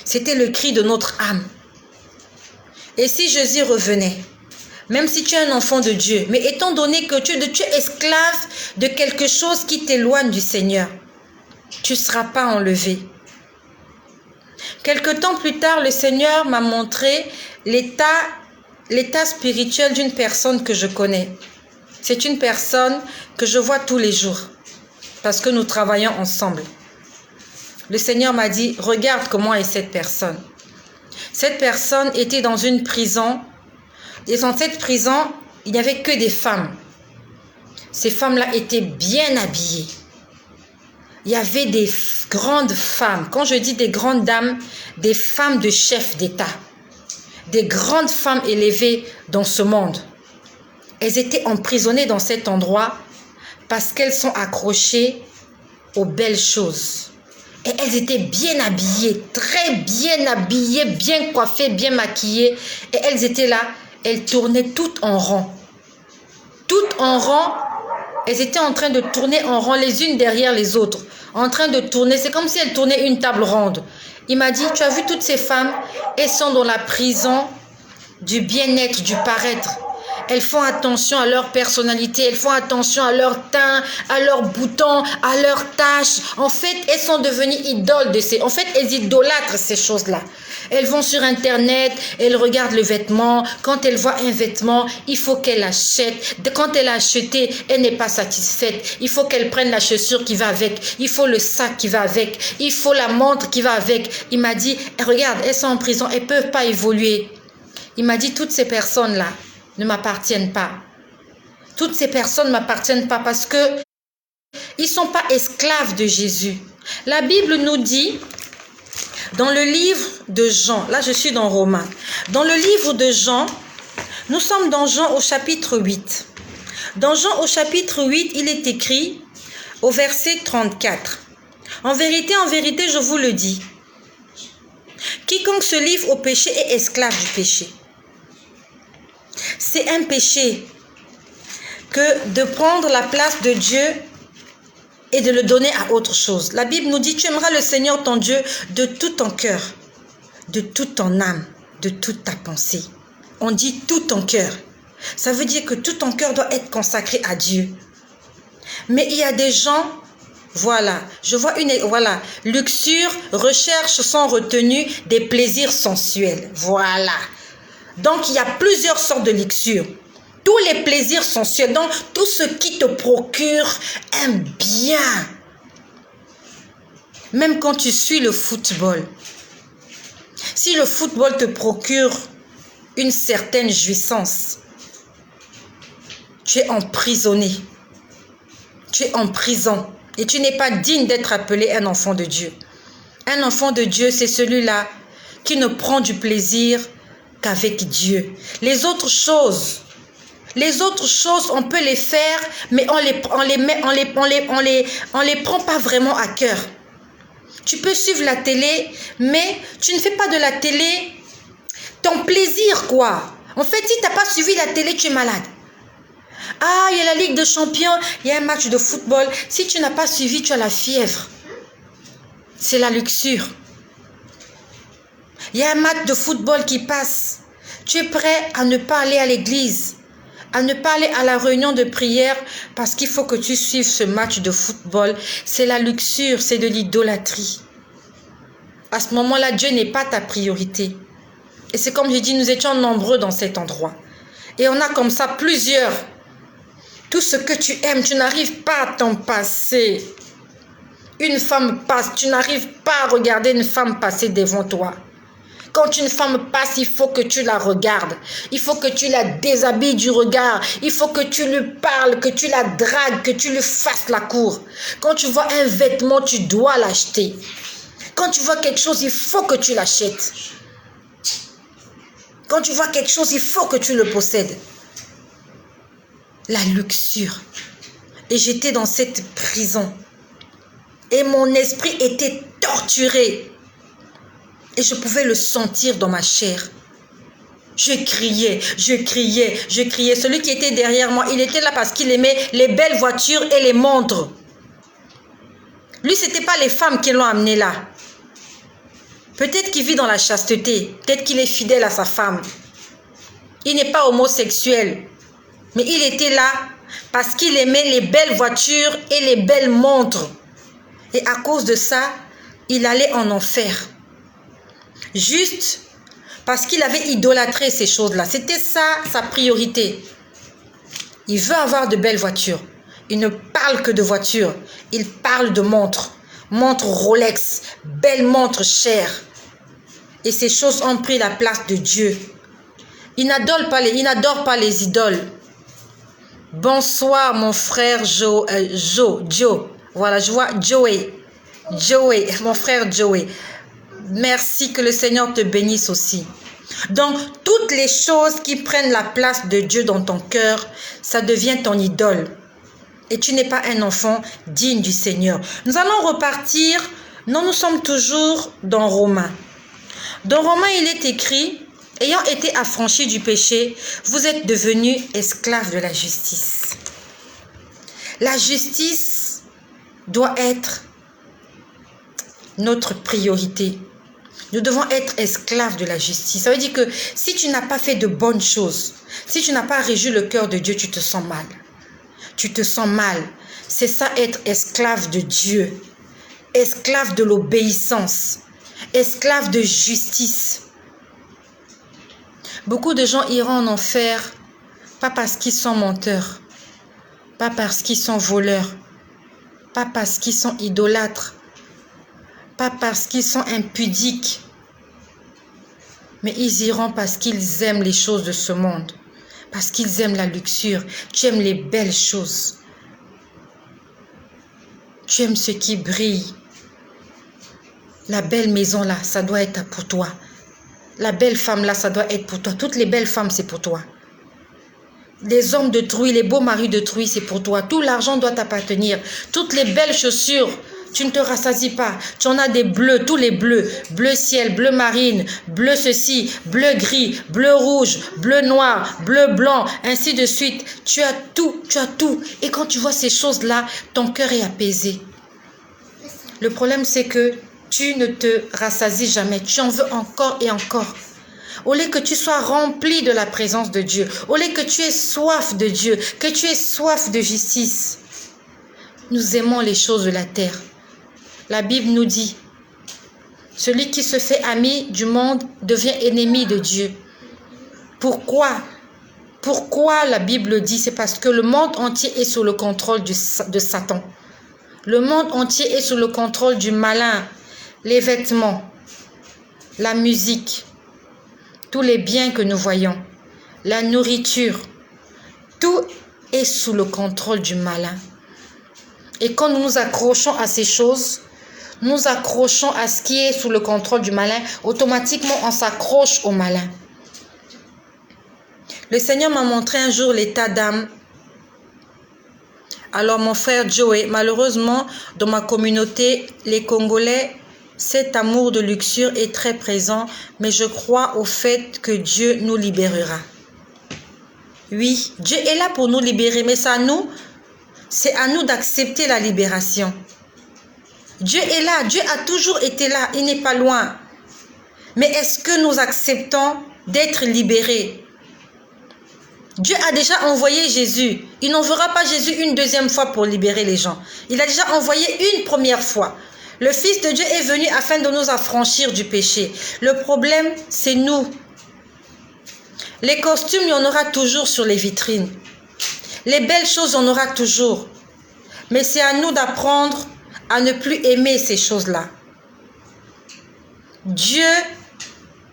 C'était le cri de notre âme. Et si Jésus revenait, même si tu es un enfant de Dieu, mais étant donné que tu es esclave de quelque chose qui t'éloigne du Seigneur, tu ne seras pas enlevé. Quelque temps plus tard, le Seigneur m'a montré l'état spirituel d'une personne que je connais. C'est une personne que je vois tous les jours parce que nous travaillons ensemble. Le Seigneur m'a dit, regarde comment est cette personne. Cette personne était dans une prison et dans cette prison, il n'y avait que des femmes. Ces femmes-là étaient bien habillées. Il y avait des grandes femmes. Quand je dis des grandes dames, des femmes de chefs d'État. Des grandes femmes élevées dans ce monde. Elles étaient emprisonnées dans cet endroit parce qu'elles sont accrochées aux belles choses. Et elles étaient bien habillées, très bien habillées, bien coiffées, bien maquillées. Et elles étaient là, elles tournaient toutes en rond. Toutes en rond, elles étaient en train de tourner en rond les unes derrière les autres. En train de tourner, c'est comme si elles tournaient une table ronde. Il m'a dit, tu as vu toutes ces femmes, elles sont dans la prison du bien-être, du paraître. Elles font attention à leur personnalité, elles font attention à leur teint, à leurs boutons, à leurs taches. En fait, elles sont devenues idoles de ces... En fait, elles idolâtrent ces choses-là. Elles vont sur Internet, elles regardent le vêtement. Quand elles voient un vêtement, il faut qu'elle achète. Quand elle a acheté, elle n'est pas satisfaite. Il faut qu'elle prenne la chaussure qui va avec. Il faut le sac qui va avec. Il faut la montre qui va avec. Il m'a dit, regarde, elles sont en prison, elles ne peuvent pas évoluer. Il m'a dit, toutes ces personnes-là ne m'appartiennent pas. Toutes ces personnes ne m'appartiennent pas parce que ils ne sont pas esclaves de Jésus. La Bible nous dit, dans le livre de Jean, là je suis dans Romains, dans le livre de Jean, nous sommes dans Jean au chapitre 8. Dans Jean au chapitre 8, il est écrit au verset 34. En vérité, je vous le dis, quiconque se livre au péché est esclave du péché. C'est un péché que de prendre la place de Dieu et de le donner à autre chose. La Bible nous dit, tu aimeras le Seigneur ton Dieu de tout ton cœur, de toute ton âme, de toute ta pensée. On dit tout ton cœur. Ça veut dire que tout ton cœur doit être consacré à Dieu. Mais il y a des gens, voilà, je vois voilà, luxure, recherche sans retenue des plaisirs sensuels. Voilà. Donc, il y a plusieurs sortes de luxure. Tous les plaisirs sensuels, donc tout ce qui te procure un bien. Même quand tu suis le football. Si le football te procure une certaine jouissance, tu es emprisonné. Tu es en prison. Et tu n'es pas digne d'être appelé un enfant de Dieu. Un enfant de Dieu, c'est celui-là qui ne prend du plaisir qu'avec Dieu. Les autres choses, on peut les faire, mais on les prend pas vraiment à cœur. Tu peux suivre la télé, mais tu ne fais pas de la télé ton plaisir, quoi. En fait, si tu n'as pas suivi la télé, tu es malade. Ah, il y a la Ligue des Champions, il y a un match de football. Si tu n'as pas suivi, tu as la fièvre. C'est la luxure. Il y a un match de football qui passe. Tu es prêt à ne pas aller à l'église, à ne pas aller à la réunion de prière parce qu'il faut que tu suives ce match de football. C'est la luxure, c'est de l'idolâtrie. À ce moment-là, Dieu n'est pas ta priorité. Et c'est comme j'ai dit, nous étions nombreux dans cet endroit. Et on a comme ça plusieurs. Tout ce que tu aimes, tu n'arrives pas à t'en passer. Une femme passe, tu n'arrives pas à regarder une femme passer devant toi. Quand une femme passe, il faut que tu la regardes. Il faut que tu la déshabilles du regard. Il faut que tu lui parles, que tu la dragues, que tu lui fasses la cour. Quand tu vois un vêtement, tu dois l'acheter. Quand tu vois quelque chose, il faut que tu l'achètes. Quand tu vois quelque chose, il faut que tu le possèdes. La luxure. Et j'étais dans cette prison. Et mon esprit était torturé. Et je pouvais le sentir dans ma chair. Je criais, je criais, je criais. Celui qui était derrière moi, il était là parce qu'il aimait les belles voitures et les montres. Lui, ce n'était pas les femmes qui l'ont amené là. Peut-être qu'il vit dans la chasteté. Peut-être qu'il est fidèle à sa femme. Il n'est pas homosexuel. Mais il était là parce qu'il aimait les belles voitures et les belles montres. Et à cause de ça, il allait en enfer. Juste parce qu'il avait idolâtré ces choses-là. C'était ça, sa priorité. Il veut avoir de belles voitures. Il ne parle que de voitures. Il parle de montres. Montres Rolex, belles montres chères. Et ces choses ont pris la place de Dieu. Il n'adore pas les idoles. Bonsoir mon frère Joe. Voilà, je vois Joey, mon frère Joey. Merci, que le Seigneur te bénisse aussi. Donc, toutes les choses qui prennent la place de Dieu dans ton cœur, ça devient ton idole. Et tu n'es pas un enfant digne du Seigneur. Nous allons repartir. Non, nous sommes toujours dans Romains. Dans Romains, il est écrit, ayant été affranchis du péché, vous êtes devenus esclaves de la justice. La justice doit être notre priorité. Nous devons être esclaves de la justice. Ça veut dire que si tu n'as pas fait de bonnes choses, si tu n'as pas réjoui le cœur de Dieu, tu te sens mal. Tu te sens mal. C'est ça, être esclave de Dieu. Esclave de l'obéissance. Esclave de justice. Beaucoup de gens iront en enfer, pas parce qu'ils sont menteurs, pas parce qu'ils sont voleurs, pas parce qu'ils sont idolâtres, pas parce qu'ils sont impudiques, mais ils iront parce qu'ils aiment les choses de ce monde, parce qu'ils aiment la luxure. Tu aimes les belles choses. Tu aimes ce qui brille. La belle maison là, ça doit être pour toi. La belle femme là, ça doit être pour toi. Toutes les belles femmes, c'est pour toi. Les hommes de truie, les beaux maris de truie, c'est pour toi. Tout l'argent doit t'appartenir. Toutes les belles chaussures, tu ne te rassasies pas. Tu en as des bleus, tous les bleus. Bleu ciel, bleu marine, bleu ceci, bleu gris, bleu rouge, bleu noir, bleu blanc, ainsi de suite. Tu as tout, tu as tout. Et quand tu vois ces choses-là, ton cœur est apaisé. Le problème, c'est que tu ne te rassasies jamais. Tu en veux encore et encore. Au lieu que tu sois rempli de la présence de Dieu, au lieu que tu aies soif de Dieu, que tu aies soif de justice, nous aimons les choses de la terre. La Bible nous dit, celui qui se fait ami du monde devient ennemi de Dieu. Pourquoi? Pourquoi la Bible dit? C'est parce que le monde entier est sous le contrôle de Satan. Le monde entier est sous le contrôle du malin. Les vêtements, la musique, tous les biens que nous voyons, la nourriture, tout est sous le contrôle du malin. Et quand nous nous accrochons à ces choses, nous accrochons à ce qui est sous le contrôle du malin, automatiquement on s'accroche au malin. Le Seigneur m'a montré un jour l'état d'âme. Alors mon frère Joey, malheureusement, dans ma communauté, les Congolais, cet amour de luxure est très présent, mais je crois au fait que Dieu nous libérera. Oui, Dieu est là pour nous libérer, mais c'est à nous d'accepter la libération. Dieu est là, Dieu a toujours été là, il n'est pas loin. Mais est-ce que nous acceptons d'être libérés? Dieu a déjà envoyé Jésus. Il n'enverra pas Jésus une deuxième fois pour libérer les gens. Il a déjà envoyé une première fois. Le Fils de Dieu est venu afin de nous affranchir du péché. Le problème, c'est nous. Les costumes, il y en aura toujours sur les vitrines. Les belles choses, on aura toujours. Mais c'est à nous d'apprendre à ne plus aimer ces choses-là. Dieu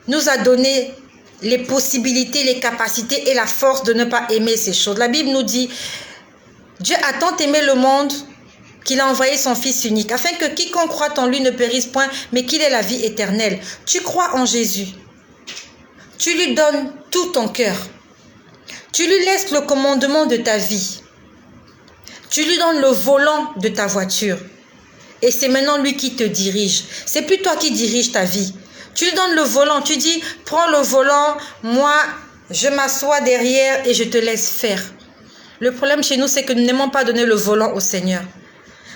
nous a donné les possibilités, les capacités et la force de ne pas aimer ces choses. La Bible nous dit, Dieu a tant aimé le monde qu'il a envoyé son Fils unique, afin que quiconque croit en lui ne périsse point, mais qu'il ait la vie éternelle. Tu crois en Jésus. Tu lui donnes tout ton cœur. Tu lui laisses le commandement de ta vie. Tu lui donnes le volant de ta voiture. Et c'est maintenant lui qui te dirige. C'est plus toi qui dirige ta vie. Tu lui donnes le volant. Tu dis, prends le volant, moi, je m'assois derrière et je te laisse faire. Le problème chez nous, c'est que nous n'aimons pas donner le volant au Seigneur.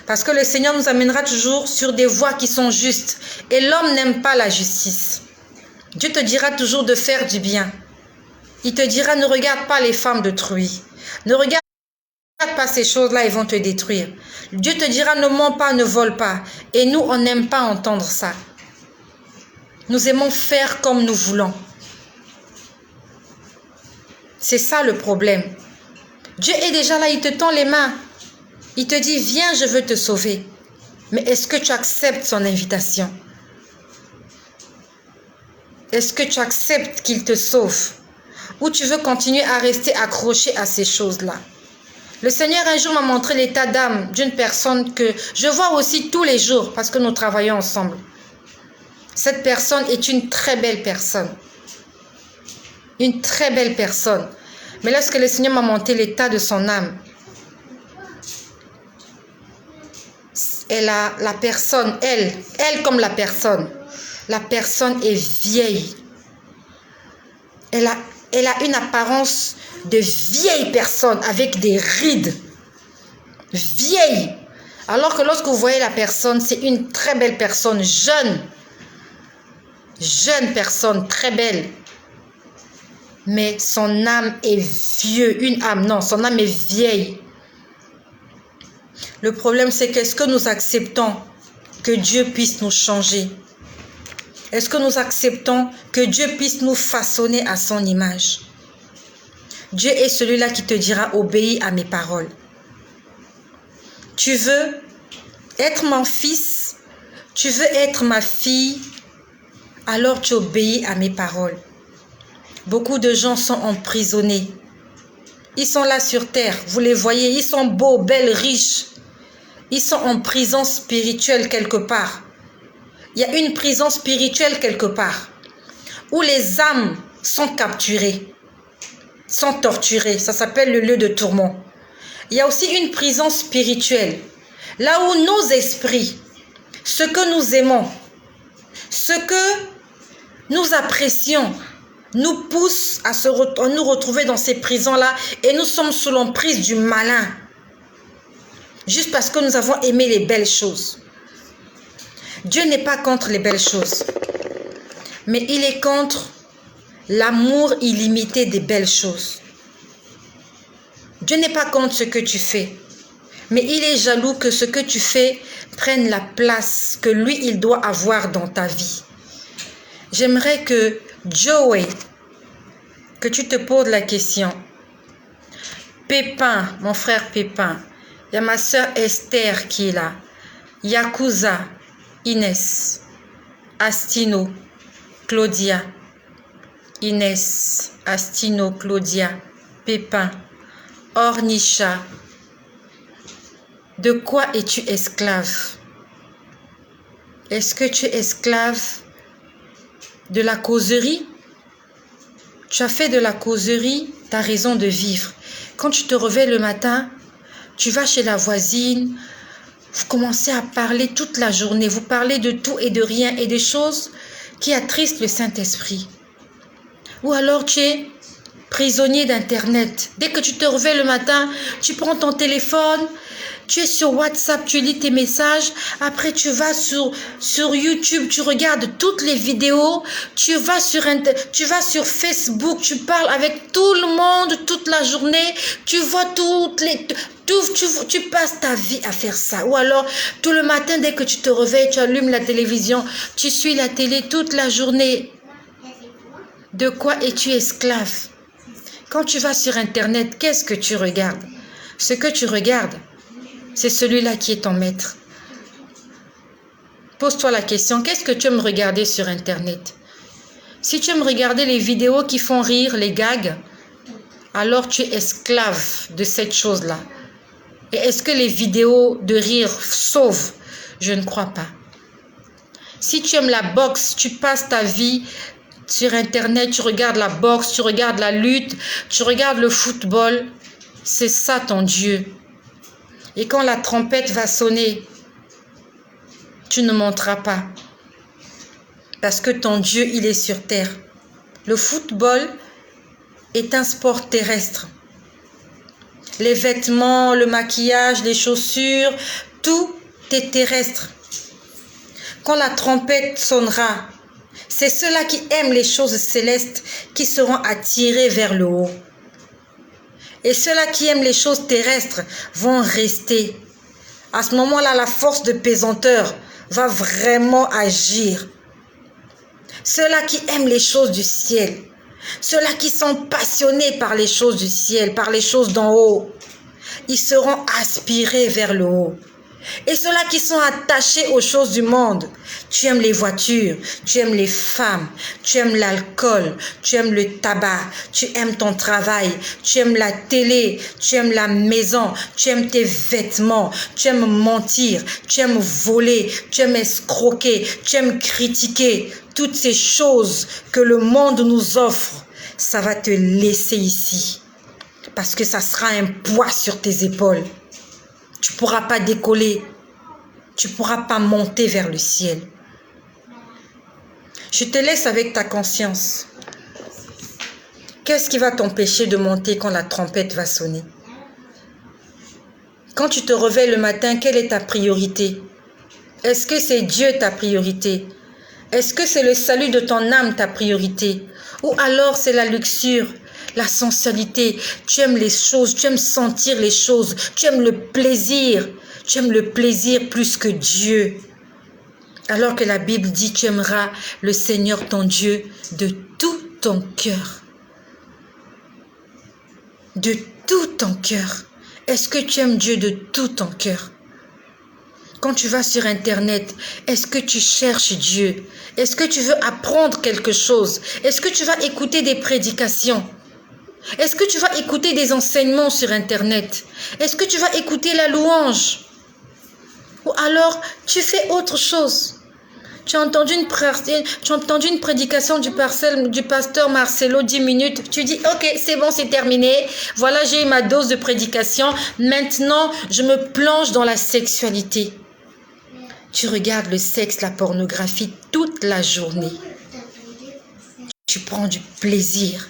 Parce que le Seigneur nous amènera toujours sur des voies qui sont justes. Et l'homme n'aime pas la justice. Dieu te dira toujours de faire du bien. Il te dira, ne regarde pas les femmes d'autrui. Ne regarde pas ces choses-là, ils vont te détruire. Dieu te dira, ne mens pas, ne vole pas. Et nous, on n'aime pas entendre ça. Nous aimons faire comme nous voulons. C'est ça le problème. Dieu est déjà là, il te tend les mains. Il te dit, viens, je veux te sauver. Mais est-ce que tu acceptes son invitation? Est-ce que tu acceptes qu'il te sauve? Ou tu veux continuer à rester accroché à ces choses-là? Le Seigneur un jour m'a montré l'état d'âme d'une personne que je vois aussi tous les jours parce que nous travaillons ensemble. Cette personne est une très belle personne. Une très belle personne. Mais lorsque le Seigneur m'a montré l'état de son âme, la personne, elle comme la personne est vieille. Elle a une apparence de vieille personne avec des rides. Vieille. Alors que lorsque vous voyez la personne, c'est une très belle personne, jeune. Jeune personne, très belle. Mais son âme est vieux. Une âme, non, son âme est vieille. Le problème, c'est qu'est-ce que nous acceptons que Dieu puisse nous changer? Est-ce que nous acceptons que Dieu puisse nous façonner à son image? Dieu est celui-là qui te dira, obéis à mes paroles. Tu veux être mon fils? Tu veux être ma fille? Alors tu obéis à mes paroles. Beaucoup de gens sont emprisonnés. Ils sont là sur terre, vous les voyez, ils sont beaux, belles, riches. Ils sont en prison spirituelle quelque part. Il y a une prison spirituelle quelque part où les âmes sont capturées, sont torturées. Ça s'appelle le lieu de tourment. Il y a aussi une prison spirituelle, là où nos esprits, ce que nous aimons, ce que nous apprécions, nous poussent à nous retrouver dans ces prisons-là et nous sommes sous l'emprise du malin. Juste parce que nous avons aimé les belles choses. Dieu n'est pas contre les belles choses, mais il est contre l'amour illimité des belles choses. Dieu n'est pas contre ce que tu fais, mais il est jaloux que ce que tu fais prenne la place que lui, il doit avoir dans ta vie. J'aimerais que Joey, que tu te poses la question. Pépin, mon frère Pépin, il y a ma soeur Esther qui est là, Yakuza, Inès, Astino, Claudia, Inès, Astino, Claudia, Pépin, Ornisha. De quoi es-tu esclave? Est-ce que tu es esclave de la causerie? Tu as fait de la causerie ta raison de vivre. Quand tu te réveilles le matin, tu vas chez la voisine, vous commencez à parler toute la journée, vous parlez de tout et de rien et des choses qui attristent le Saint-Esprit. Ou alors tu es prisonnier d'Internet. Dès que tu te réveilles le matin, tu prends ton téléphone, tu es sur WhatsApp, tu lis tes messages, après tu vas sur YouTube, tu regardes toutes les vidéos, tu vas sur Facebook, tu parles avec tout le monde toute la journée, tu vois tu passes ta vie à faire ça. Ou alors, tout le matin, dès que tu te réveilles, tu allumes la télévision, tu suis la télé toute la journée. De quoi es-tu esclave? Quand tu vas sur Internet, qu'est-ce que tu regardes? Ce que tu regardes, c'est celui-là qui est ton maître. Pose-toi la question, qu'est-ce que tu aimes regarder sur Internet? Si tu aimes regarder les vidéos qui font rire, les gags, alors tu es esclave de cette chose-là. Et est-ce que les vidéos de rire sauvent? Je ne crois pas. Si tu aimes la boxe, tu passes ta vie sur Internet, tu regardes la boxe, tu regardes la lutte, tu regardes le football. C'est ça ton Dieu. Et quand la trompette va sonner, tu ne monteras pas. Parce que ton Dieu, il est sur terre. Le football est un sport terrestre. Les vêtements, le maquillage, les chaussures, tout est terrestre. Quand la trompette sonnera, c'est ceux-là qui aiment les choses célestes qui seront attirés vers le haut. Et ceux-là qui aiment les choses terrestres vont rester. À ce moment-là, la force de pesanteur va vraiment agir. Ceux-là qui aiment les choses du ciel, ceux-là qui sont passionnés par les choses du ciel, par les choses d'en haut, ils seront aspirés vers le haut. Et ceux-là qui sont attachés aux choses du monde, tu aimes les voitures, tu aimes les femmes, tu aimes l'alcool, tu aimes le tabac, tu aimes ton travail, tu aimes la télé, tu aimes la maison, tu aimes tes vêtements, tu aimes mentir, tu aimes voler, tu aimes escroquer, tu aimes critiquer. Toutes ces choses que le monde nous offre, ça va te laisser ici. Parce que ça sera un poids sur tes épaules. Tu ne pourras pas décoller. Tu ne pourras pas monter vers le ciel. Je te laisse avec ta conscience. Qu'est-ce qui va t'empêcher de monter quand la trompette va sonner? Quand tu te réveilles le matin, quelle est ta priorité? Est-ce que c'est Dieu ta priorité? Est-ce que c'est le salut de ton âme ta priorité? Ou alors c'est la luxure, la sensualité? Tu aimes les choses, tu aimes sentir les choses, tu aimes le plaisir. Tu aimes le plaisir plus que Dieu. Alors que la Bible dit, tu aimeras le Seigneur ton Dieu de tout ton cœur. De tout ton cœur. Est-ce que tu aimes Dieu de tout ton cœur? Quand tu vas sur Internet, est-ce que tu cherches Dieu? Est-ce que tu veux apprendre quelque chose? Est-ce que tu vas écouter des prédications? Est-ce que tu vas écouter des enseignements sur Internet? Est-ce que tu vas écouter la louange? Ou alors, tu fais autre chose. Tu as entendu une prédication du pasteur Marcelo, 10 minutes. Tu dis, ok, c'est bon, c'est terminé. Voilà, j'ai eu ma dose de prédication. Maintenant, je me plonge dans la sexualité. Tu regardes le sexe, la pornographie toute la journée. Tu prends du plaisir.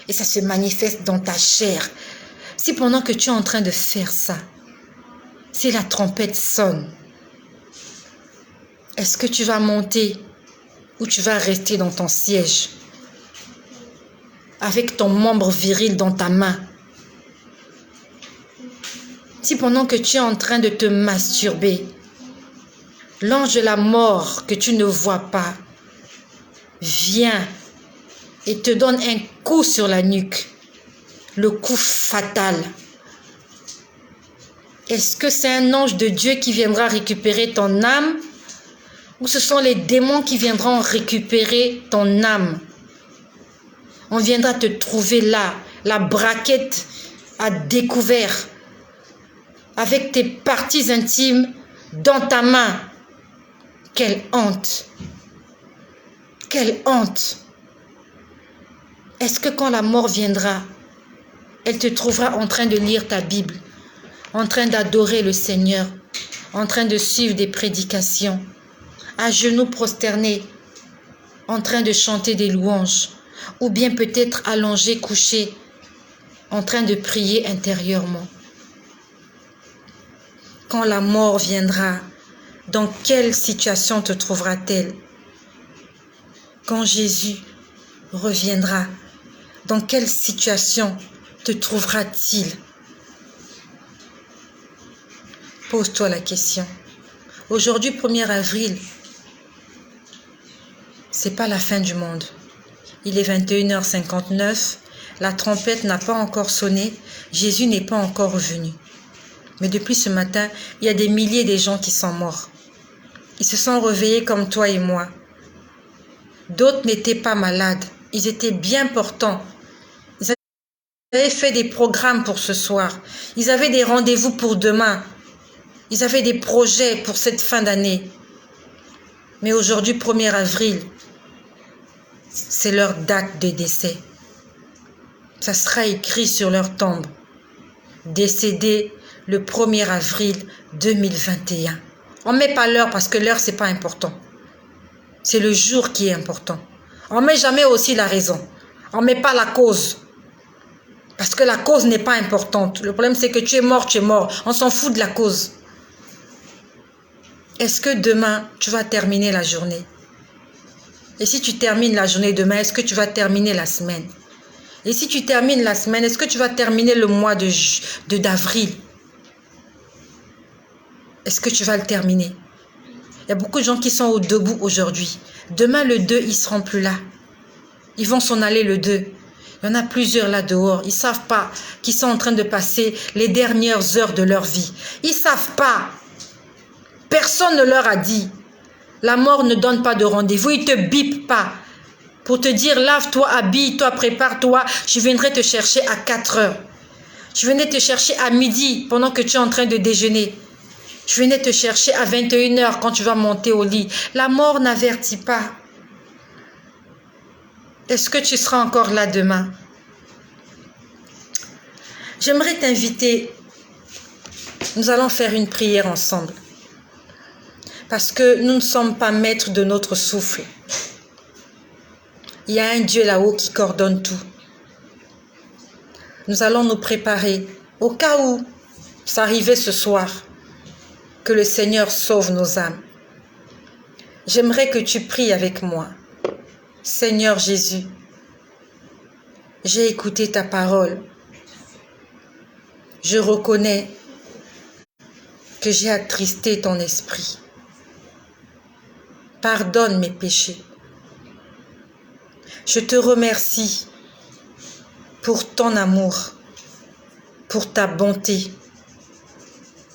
Et ça se manifeste dans ta chair. Si pendant que tu es en train de faire ça, si la trompette sonne, est-ce que tu vas monter ou tu vas rester dans ton siège avec ton membre viril dans ta main? Si pendant que tu es en train de te masturber, l'ange de la mort que tu ne vois pas vient et te donne un coup sur la nuque, le coup fatal. Est-ce que c'est un ange de Dieu qui viendra récupérer ton âme ou ce sont les démons qui viendront récupérer ton âme? On viendra te trouver là, la braquette à découvert, avec tes parties intimes dans ta main. Quelle honte! Quelle honte! Est-ce que quand la mort viendra, elle te trouvera en train de lire ta Bible, en train d'adorer le Seigneur, en train de suivre des prédications, à genoux prosternés, en train de chanter des louanges, ou bien peut-être allongé, couché, en train de prier intérieurement? Quand la mort viendra, dans quelle situation te trouvera-t-elle? Quand Jésus reviendra, dans quelle situation te trouvera-t-il? Pose-toi la question. Aujourd'hui, 1er avril, c'est pas la fin du monde. Il est 21h59, la trompette n'a pas encore sonné, Jésus n'est pas encore revenu. Mais depuis ce matin, il y a des milliers de gens qui sont morts. Ils se sont réveillés comme toi et moi. D'autres n'étaient pas malades. Ils étaient bien portants. Ils avaient fait des programmes pour ce soir. Ils avaient des rendez-vous pour demain. Ils avaient des projets pour cette fin d'année. Mais aujourd'hui, 1er avril, c'est leur date de décès. Ça sera écrit sur leur tombe. Décédé le 1er avril 2021. On ne met pas l'heure parce que l'heure, ce n'est pas important. C'est le jour qui est important. On ne met jamais aussi la raison. On ne met pas la cause. Parce que la cause n'est pas importante. Le problème, c'est que tu es mort, tu es mort. On s'en fout de la cause. Est-ce que demain, tu vas terminer la journée? Et si tu termines la journée demain, est-ce que tu vas terminer la semaine? Et si tu termines la semaine, est-ce que tu vas terminer le mois d'avril? Est-ce que tu vas le terminer? Il y a beaucoup de gens qui sont au debout aujourd'hui. Demain, le 2, ils ne seront plus là. Ils vont s'en aller le 2. Il y en a plusieurs là dehors. Ils ne savent pas qu'ils sont en train de passer les dernières heures de leur vie. Ils ne savent pas. Personne ne leur a dit. La mort ne donne pas de rendez-vous. Il ne te bip pas pour te dire lave-toi, habille-toi, prépare-toi. Je viendrai te chercher à 4 heures. Je venais te chercher à midi pendant que tu es en train de déjeuner. Je venais te chercher à 21 heures quand tu vas monter au lit. La mort n'avertit pas. Est-ce que tu seras encore là demain? J'aimerais t'inviter. Nous allons faire une prière ensemble. Parce que nous ne sommes pas maîtres de notre souffle. Il y a un Dieu là-haut qui coordonne tout. Nous allons nous préparer au cas où ça arrivait ce soir. Que le Seigneur sauve nos âmes. J'aimerais que tu pries avec moi. Seigneur Jésus, j'ai écouté ta parole. Je reconnais que j'ai attristé ton esprit. Pardonne mes péchés. Je te remercie pour ton amour, pour ta bonté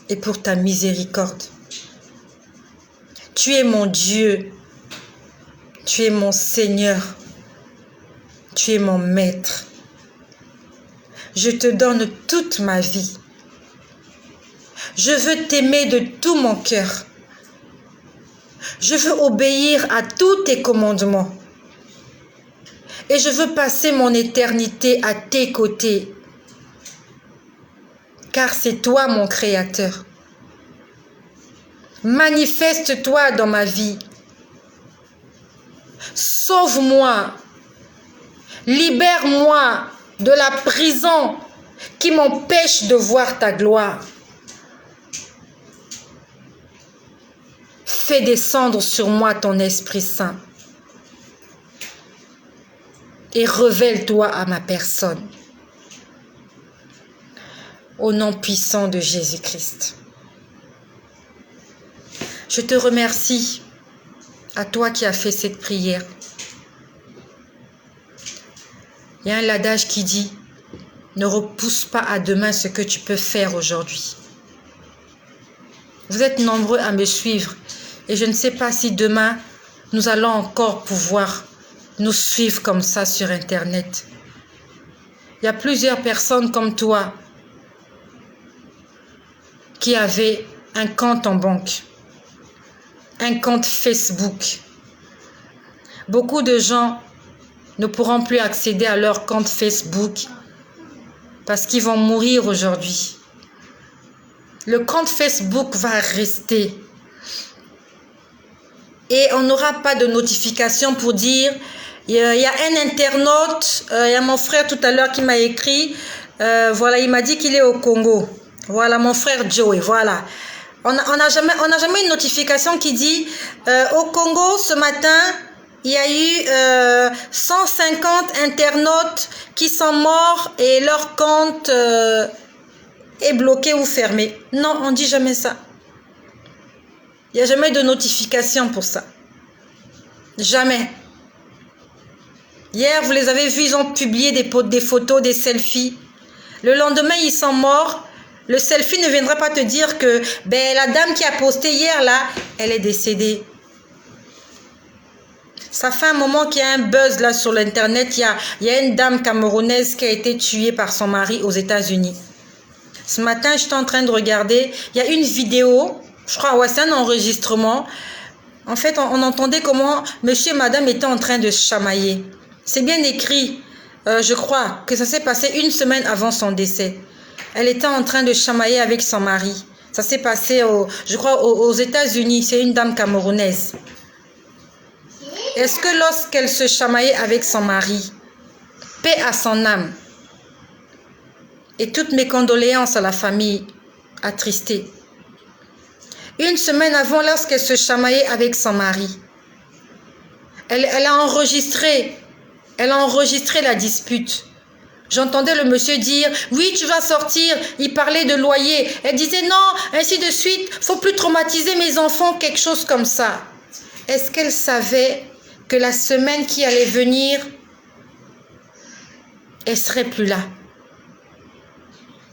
et pour ta miséricorde. Tu es mon Dieu, tu es mon Seigneur, tu es mon Maître. Je te donne toute ma vie. Je veux t'aimer de tout mon cœur. Je veux obéir à tous tes commandements. Et je veux passer mon éternité à tes côtés. Car c'est toi mon Créateur. Manifeste-toi dans ma vie. Sauve-moi. Libère-moi de la prison qui m'empêche de voir ta gloire. Fais descendre sur moi ton Esprit Saint. Et révèle-toi à ma personne. Au nom puissant de Jésus-Christ. Je te remercie, à toi qui as fait cette prière. Il y a un adage qui dit, ne repousse pas à demain ce que tu peux faire aujourd'hui. Vous êtes nombreux à me suivre et je ne sais pas si demain, nous allons encore pouvoir nous suivre comme ça sur Internet. Il y a plusieurs personnes comme toi qui avaient un compte en banque, un compte Facebook. Beaucoup de gens ne pourront plus accéder à leur compte Facebook parce qu'ils vont mourir aujourd'hui. Le compte Facebook va rester. Et on n'aura pas de notification pour dire, il y a un internaute, il y a mon frère tout à l'heure qui m'a écrit, voilà, il m'a dit qu'il est au Congo. Voilà, mon frère Joey, voilà. On n'a jamais une notification qui dit, au Congo, ce matin, il y a eu 150 internautes qui sont morts et leur compte est bloqué ou fermé. Non, on ne dit jamais ça. Il n'y a jamais de notification pour ça. Jamais. Hier, vous les avez vus, ils ont publié des photos, des selfies. Le lendemain, ils sont morts. Le selfie ne viendra pas te dire que la dame qui a posté hier, là, elle est décédée. Ça fait un moment qu'il y a un buzz là sur l'internet. Il y a une dame camerounaise qui a été tuée par son mari aux États-Unis. Ce matin, j'étais en train de regarder. Il y a une vidéo, je crois, ouais, c'est un enregistrement. En fait, on entendait comment monsieur et madame étaient en train de se chamailler. C'est bien écrit, je crois, que ça s'est passé une semaine avant son décès. Elle était en train de chamailler avec son mari. Ça s'est passé, je crois, aux États-Unis. C'est une dame camerounaise. Est-ce que lorsqu'elle se chamaillait avec son mari, paix à son âme, et toutes mes condoléances à la famille attristée. Une semaine avant, lorsqu'elle se chamaillait avec son mari, elle a enregistré la dispute. J'entendais le monsieur dire, oui, tu vas sortir. Il parlait de loyer. Elle disait, non, ainsi de suite, faut plus traumatiser mes enfants, quelque chose comme ça. Est-ce qu'elle savait que la semaine qui allait venir, elle serait plus là?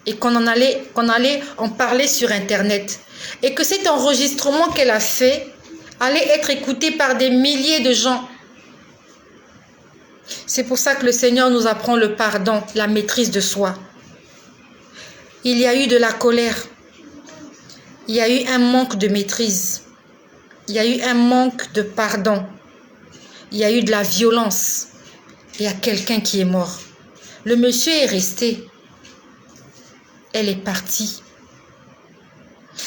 Et qu'on allait en parler sur Internet. Et que cet enregistrement qu'elle a fait allait être écouté par des milliers de gens. C'est pour ça que le Seigneur nous apprend le pardon, la maîtrise de soi. Il y a eu de la colère. Il y a eu un manque de maîtrise. Il y a eu un manque de pardon. Il y a eu de la violence. Il y a quelqu'un qui est mort. Le monsieur est resté. Elle est partie.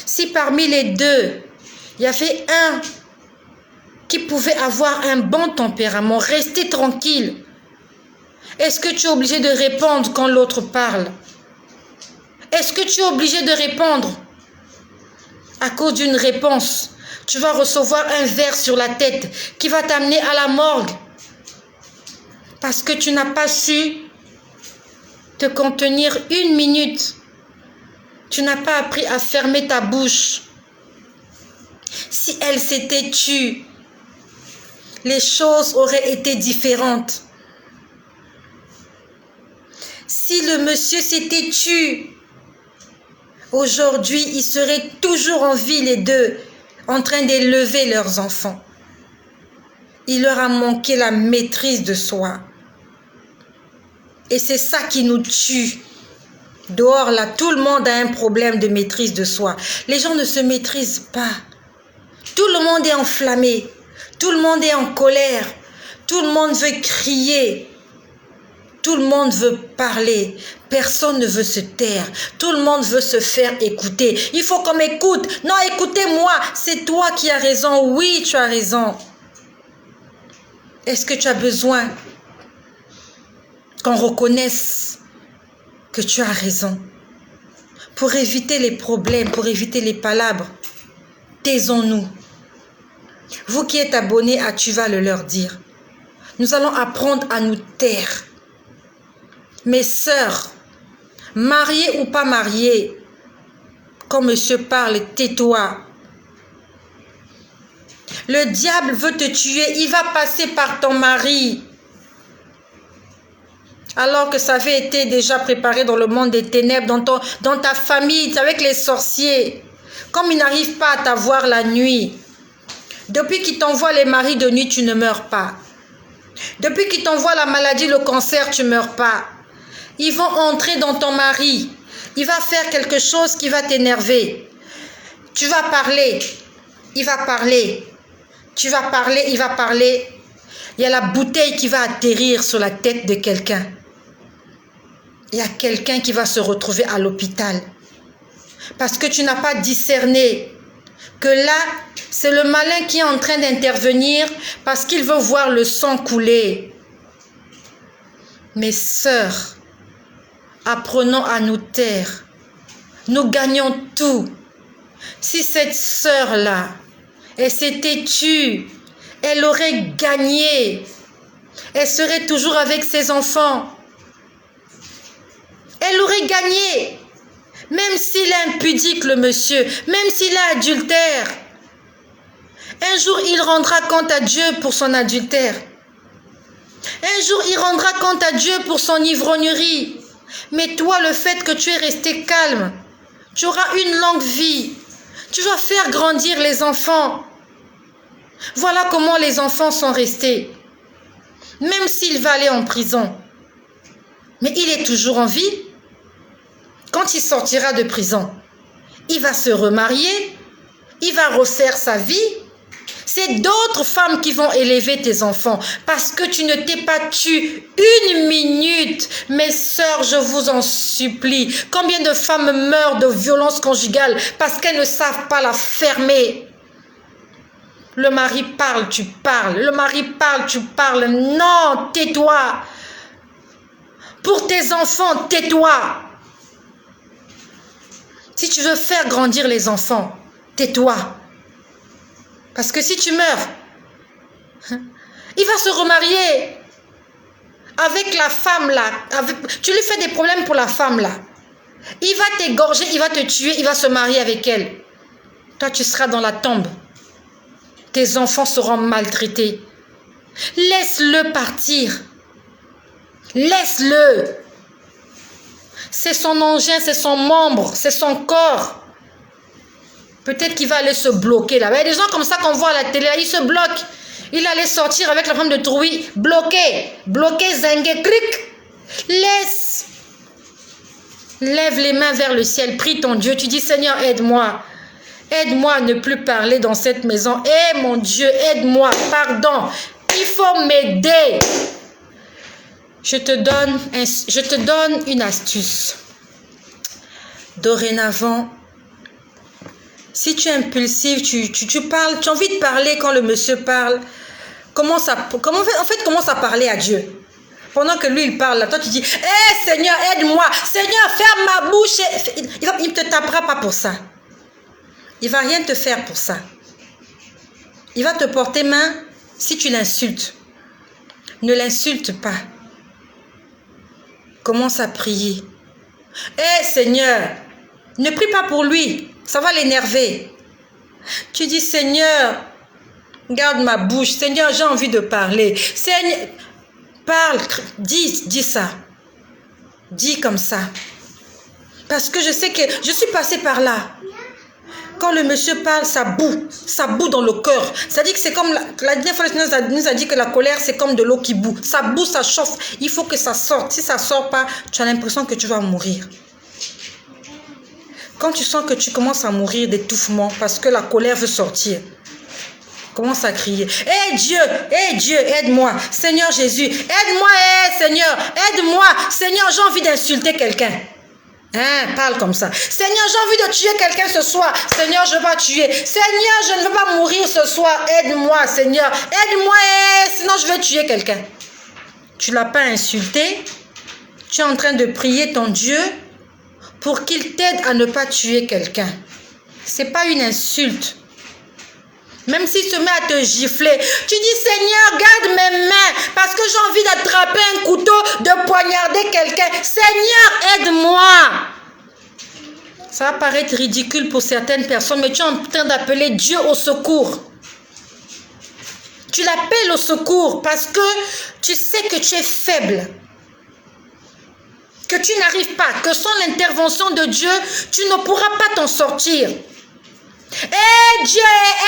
Si parmi les deux, il y avait un qui pouvait avoir un bon tempérament, rester tranquille, est-ce que tu es obligé de répondre quand l'autre parle? Est-ce que tu es obligé de répondre? À cause d'une réponse, tu vas recevoir un verre sur la tête qui va t'amener à la morgue. Parce que tu n'as pas su te contenir une minute. Tu n'as pas appris à fermer ta bouche. Si elle s'était tue, les choses auraient été différentes. Si le monsieur s'était tué, aujourd'hui, ils seraient toujours en vie, les deux, en train d'élever leurs enfants. Il leur a manqué la maîtrise de soi. Et c'est ça qui nous tue. Dehors, là, tout le monde a un problème de maîtrise de soi. Les gens ne se maîtrisent pas. Tout le monde est enflammé. Tout le monde est en colère. Tout le monde veut crier. Tout le monde veut parler. Personne ne veut se taire. Tout le monde veut se faire écouter. Il faut qu'on m'écoute. Non, écoutez-moi. C'est toi qui as raison. Oui, tu as raison. Est-ce que tu as besoin qu'on reconnaisse que tu as raison? Pour éviter les problèmes, pour éviter les palabres, taisons-nous. Vous qui êtes abonnés à Tu vas le leur dire, nous allons apprendre à nous taire. Mes sœurs, mariées ou pas mariées, quand monsieur parle, tais-toi. Le diable veut te tuer, il va passer par ton mari. Alors que ça avait été déjà préparé dans le monde des ténèbres, dans ta famille, avec les sorciers. Comme ils n'arrivent pas à t'avoir la nuit. Depuis qu'ils t'envoient les maris de nuit, tu ne meurs pas. Depuis qu'ils t'envoient la maladie, le cancer, tu ne meurs pas. Ils vont entrer dans ton mari. Il va faire quelque chose qui va t'énerver. Tu vas parler. Il va parler. Tu vas parler, il va parler. Il y a la bouteille qui va atterrir sur la tête de quelqu'un. Il y a quelqu'un qui va se retrouver à l'hôpital. Parce que tu n'as pas discerné que là, c'est le malin qui est en train d'intervenir parce qu'il veut voir le sang couler. Mes sœurs, apprenons à nous taire. Nous gagnons tout. Si cette sœur-là, elle s'était tue, elle aurait gagné. Elle serait toujours avec ses enfants. Elle aurait gagné. Même s'il est impudique, le monsieur, même s'il est adultère. Un jour, il rendra compte à Dieu pour son adultère. Un jour, il rendra compte à Dieu pour son ivrognerie. Mais toi, le fait que tu es resté calme, tu auras une longue vie. Tu vas faire grandir les enfants. Voilà comment les enfants sont restés. Même s'il va aller en prison. Mais il est toujours en vie. Quand il sortira de prison, il va se remarier. Il va refaire sa vie. C'est d'autres femmes qui vont élever tes enfants parce que tu ne t'es pas tue une minute. Mes sœurs, je vous en supplie. Combien de femmes meurent de violence conjugale parce qu'elles ne savent pas la fermer? Le mari parle, tu parles. Le mari parle, tu parles. Non, tais-toi. Pour tes enfants, tais-toi. Si tu veux faire grandir les enfants, tais-toi. Parce que si tu meurs, il va se remarier avec la femme là. Tu lui fais des problèmes pour la femme là. Il va t'égorger, il va te tuer, il va se marier avec elle. Toi, tu seras dans la tombe. Tes enfants seront maltraités. Laisse-le partir. Laisse-le. C'est son engin, c'est son membre, c'est son corps. Peut-être qu'il va aller se bloquer là. Il y a des gens comme ça qu'on voit à la télé, ils se bloquent. Il allait sortir avec la femme de Trouy, bloqué, zingué, cric. Laisse. Lève les mains vers le ciel, prie ton Dieu. Tu dis, Seigneur, aide-moi. Aide-moi à ne plus parler dans cette maison. Eh mon Dieu, aide-moi, pardon. Il faut m'aider. Je te donne une astuce. Dorénavant, si tu es impulsif, tu parles, tu as envie de parler quand le monsieur parle, commence à parler à Dieu. Pendant que lui, il parle, là, toi, tu dis, hé Seigneur, aide-moi. Seigneur, ferme ma bouche. Il ne te tapera pas pour ça. Il ne va rien te faire pour ça. Il va te porter main si tu l'insultes. Ne l'insulte pas. Commence à prier. Hé Seigneur, ne prie pas pour lui. Ça va l'énerver. Tu dis, Seigneur, garde ma bouche. Seigneur, j'ai envie de parler. Seigneur, parle, dis ça. Dis comme ça. Parce que je sais que je suis passée par là. Quand le monsieur parle, ça bout dans le cœur. Ça dit que c'est comme, la dernière fois, nous a dit que la colère, c'est comme de l'eau qui bout. Ça bout, ça chauffe. Il faut que ça sorte. Si ça ne sort pas, tu as l'impression que tu vas mourir. Quand tu sens que tu commences à mourir d'étouffement parce que la colère veut sortir, commence à crier. Hé Dieu, aide-moi. Seigneur Jésus, aide-moi, Seigneur, aide-moi. Seigneur, j'ai envie d'insulter quelqu'un. Hein, parle comme ça. Seigneur, j'ai envie de tuer quelqu'un ce soir. Seigneur, je ne veux pas tuer. Seigneur, je ne veux pas mourir ce soir. Aide-moi, Seigneur. Aide-moi, sinon je vais tuer quelqu'un. Tu ne l'as pas insulté. Tu es en train de prier ton Dieu pour qu'il t'aide à ne pas tuer quelqu'un. Ce n'est pas une insulte. Même s'il se met à te gifler, tu dis, Seigneur, garde mes mains parce que j'ai envie d'attraper un couteau, de poignarder quelqu'un. Seigneur, aide-moi. Ça va paraître ridicule pour certaines personnes, mais tu es en train d'appeler Dieu au secours. Tu l'appelles au secours parce que tu sais que tu es faible. Que tu n'arrives pas, que sans l'intervention de Dieu, tu ne pourras pas t'en sortir. Hé Dieu,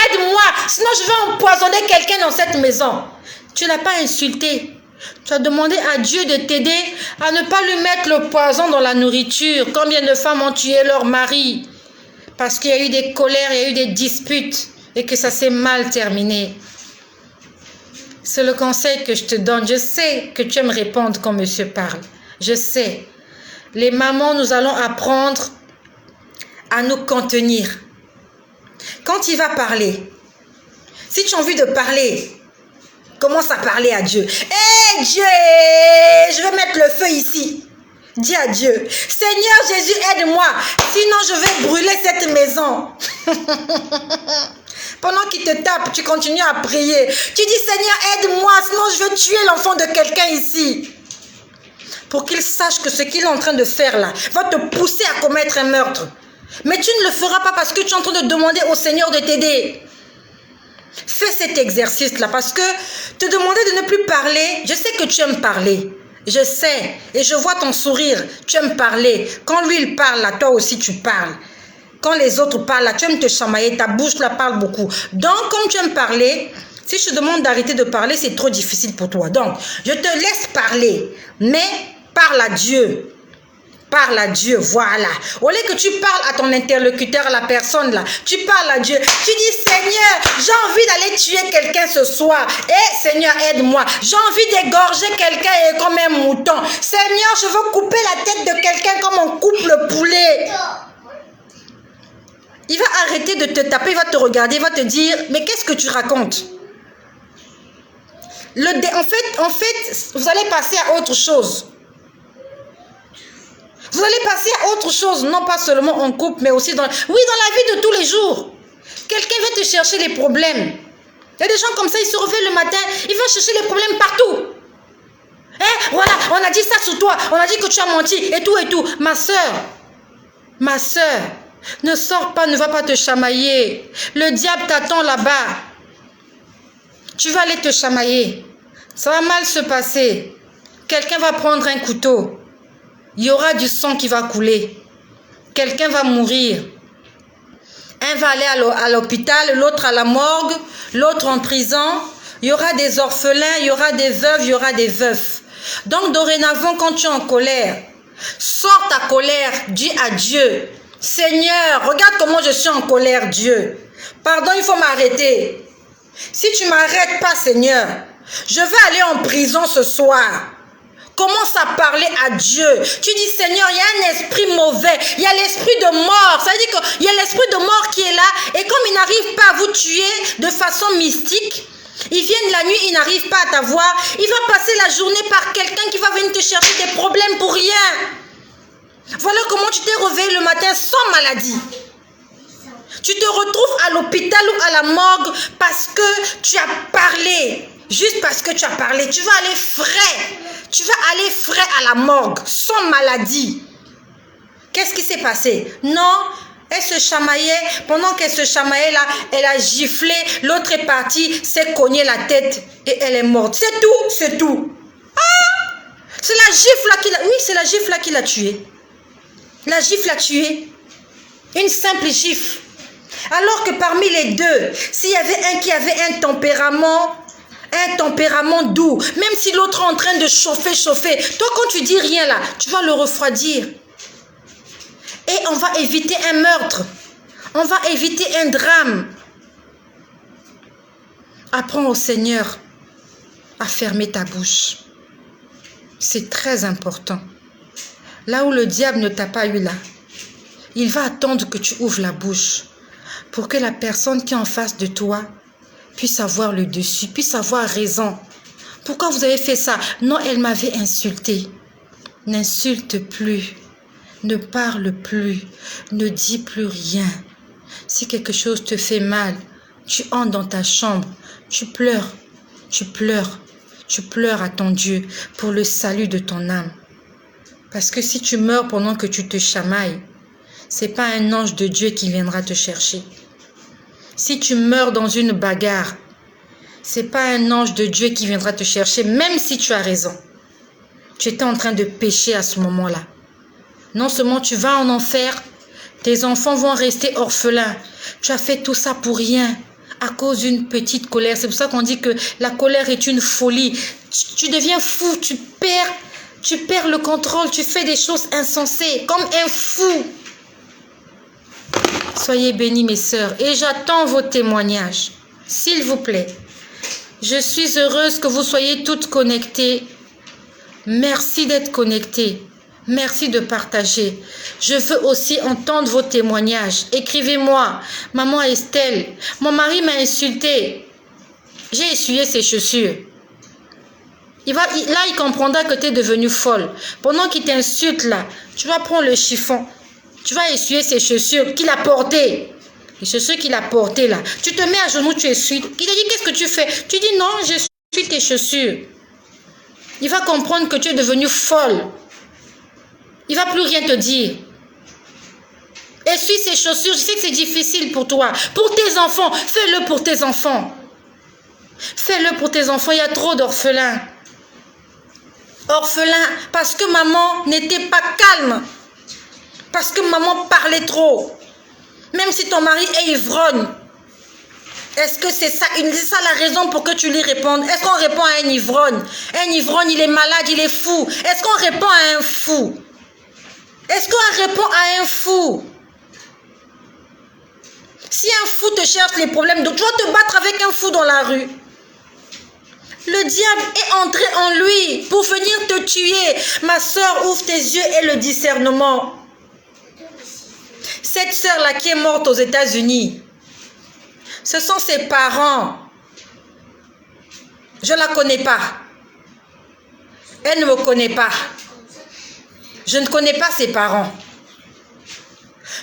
aide-moi, sinon je vais empoisonner quelqu'un dans cette maison. Tu ne l'as pas insulté. Tu as demandé à Dieu de t'aider à ne pas lui mettre le poison dans la nourriture. Combien de femmes ont tué leur mari parce qu'il y a eu des colères, il y a eu des disputes et que ça s'est mal terminé. C'est le conseil que je te donne. Je sais que tu aimes répondre quand monsieur parle. Je sais. Les mamans, nous allons apprendre à nous contenir. Quand il va parler, si tu as envie de parler, commence à parler à Dieu. Hé Dieu, je vais mettre le feu ici. Dis à Dieu, Seigneur Jésus, aide-moi, sinon je vais brûler cette maison. Pendant qu'il te tape, tu continues à prier. Tu dis, Seigneur, aide-moi, sinon je vais tuer l'enfant de quelqu'un ici. Pour qu'il sache que ce qu'il est en train de faire là va te pousser à commettre un meurtre. Mais tu ne le feras pas parce que tu es en train de demander au Seigneur de t'aider. Fais cet exercice-là parce que te demander de ne plus parler, je sais que tu aimes parler. Je sais et je vois ton sourire, tu aimes parler. Quand lui il parle, là, toi aussi tu parles. quand les autres parlent, là, tu aimes te chamailler, ta bouche là parle beaucoup. Donc, comme tu aimes parler, si je te demande d'arrêter de parler, c'est trop difficile pour toi. Donc, je te laisse parler, mais parle à Dieu. Parle à Dieu, voilà. Au lieu que tu parles à ton interlocuteur, à la personne là, tu parles à Dieu. Tu dis, Seigneur, j'ai envie d'aller tuer quelqu'un ce soir. Eh, Seigneur, aide-moi. J'ai envie d'égorger quelqu'un comme un mouton. Seigneur, je veux couper la tête de quelqu'un comme on coupe le poulet. Il va arrêter de te taper, il va te regarder, il va te dire, mais qu'est-ce que tu racontes? En fait, vous allez passer à autre chose. Vous allez passer à autre chose, non pas seulement en couple, mais aussi dans la vie de tous les jours. Quelqu'un va te chercher les problèmes. Il y a des gens comme ça, ils se réveillent le matin, ils vont chercher les problèmes partout. Eh, voilà, on a dit ça sur toi, on a dit que tu as menti, et tout, et tout. Ma soeur, ne sors pas, ne va pas te chamailler. Le diable t'attend là-bas. Tu vas aller te chamailler. Ça va mal se passer. Quelqu'un va prendre un couteau. Il y aura du sang qui va couler. Quelqu'un va mourir. Un va aller à l'hôpital, l'autre à la morgue, l'autre en prison. Il y aura des orphelins, il y aura des veuves, il y aura des veufs. Donc dorénavant, quand tu es en colère, sors ta colère, dis à Dieu, Seigneur, regarde comment je suis en colère, Dieu. Pardon, il faut m'arrêter. Si tu ne m'arrêtes pas, Seigneur, je vais aller en prison ce soir. Commence à parler à Dieu. Tu dis, Seigneur, il y a un esprit mauvais. Il y a l'esprit de mort. Ça veut dire qu'il y a l'esprit de mort qui est là. Et comme il n'arrive pas à vous tuer de façon mystique, ils viennent la nuit, ils n'arrivent pas à t'avoir. Il va passer la journée par quelqu'un qui va venir te chercher des problèmes pour rien. Voilà comment tu t'es réveillé le matin sans maladie. Tu te retrouves à l'hôpital ou à la morgue parce que tu as parlé. Juste parce que tu as parlé. Tu vas aller frais. Tu vas aller frais à la morgue, sans maladie. Qu'est-ce qui s'est passé? Non, elle se chamaillait. Pendant qu'elle se chamaillait là, elle a giflé. L'autre est partie, s'est cogné la tête et elle est morte. C'est tout, c'est tout. Ah! C'est la gifle là qui l'a... Oui, c'est la gifle là qui l'a tuée. La gifle l'a tuée. Une simple gifle. Alors que parmi les deux, s'il y avait un qui avait un tempérament doux, même si l'autre est en train de chauffer, toi quand tu dis rien là, tu vas le refroidir. Et on va éviter un meurtre, on va éviter un drame. Apprends au Seigneur à fermer ta bouche. C'est très important. Là où le diable ne t'a pas eu là, il va attendre que tu ouvres la bouche pour que la personne qui est en face de toi puisse avoir le dessus, puisse avoir raison. Pourquoi vous avez fait ça? Non, elle m'avait insulté. N'insulte plus, ne parle plus, ne dis plus rien. Si quelque chose te fait mal, tu entres dans ta chambre, tu pleures à ton Dieu pour le salut de ton âme. Parce que si tu meurs pendant que tu te chamailles, c'est pas un ange de Dieu qui viendra te chercher. Si tu meurs dans une bagarre, c'est pas un ange de Dieu qui viendra te chercher, même si tu as raison. Tu étais en train de pécher à ce moment-là. Non seulement tu vas en enfer, tes enfants vont rester orphelins. Tu as fait tout ça pour rien, à cause d'une petite colère. C'est pour ça qu'on dit que la colère est une folie. Tu deviens fou, tu perds le contrôle, tu fais des choses insensées, comme un fou. Soyez bénis mes sœurs et j'attends vos témoignages, s'il vous plaît. Je suis heureuse que vous soyez toutes connectées. Merci d'être connectées. Merci de partager. Je veux aussi entendre vos témoignages. Écrivez-moi. Maman Estelle, mon mari m'a insulté. J'ai essuyé ses chaussures. Là, il comprendra que tu es devenue folle. Pendant qu'il t'insulte là, tu vas prendre le chiffon. Tu vas essuyer ses chaussures qu'il a portées. Les chaussures qu'il a portées là. Tu te mets à genoux, tu essuies. Il te dit, qu'est-ce que tu fais? Tu dis, non, j'essuie tes chaussures. Il va comprendre que tu es devenue folle. Il ne va plus rien te dire. Essuie ses chaussures. Je sais que c'est difficile pour toi. Pour tes enfants, fais-le pour tes enfants. Fais-le pour tes enfants. Il y a trop d'orphelins. Orphelins parce que maman n'était pas calme. Parce que maman parlait trop. si ton mari est ivrogne, est-ce que c'est ça la raison pour que tu lui répondes? Est-ce qu'on répond à un ivrogne? Un ivrogne, il est malade, il est fou. Est-ce qu'on répond à un fou? Est-ce qu'on répond à un fou? Si un fou te cherche les problèmes, donc tu vas te battre avec un fou dans la rue. Le diable est entré en lui pour venir te tuer. Ma soeur, ouvre tes yeux et le discernement. Cette soeur-là qui est morte aux États-Unis, ce sont ses parents. Je ne la connais pas. Elle ne me connaît pas. Je ne connais pas ses parents.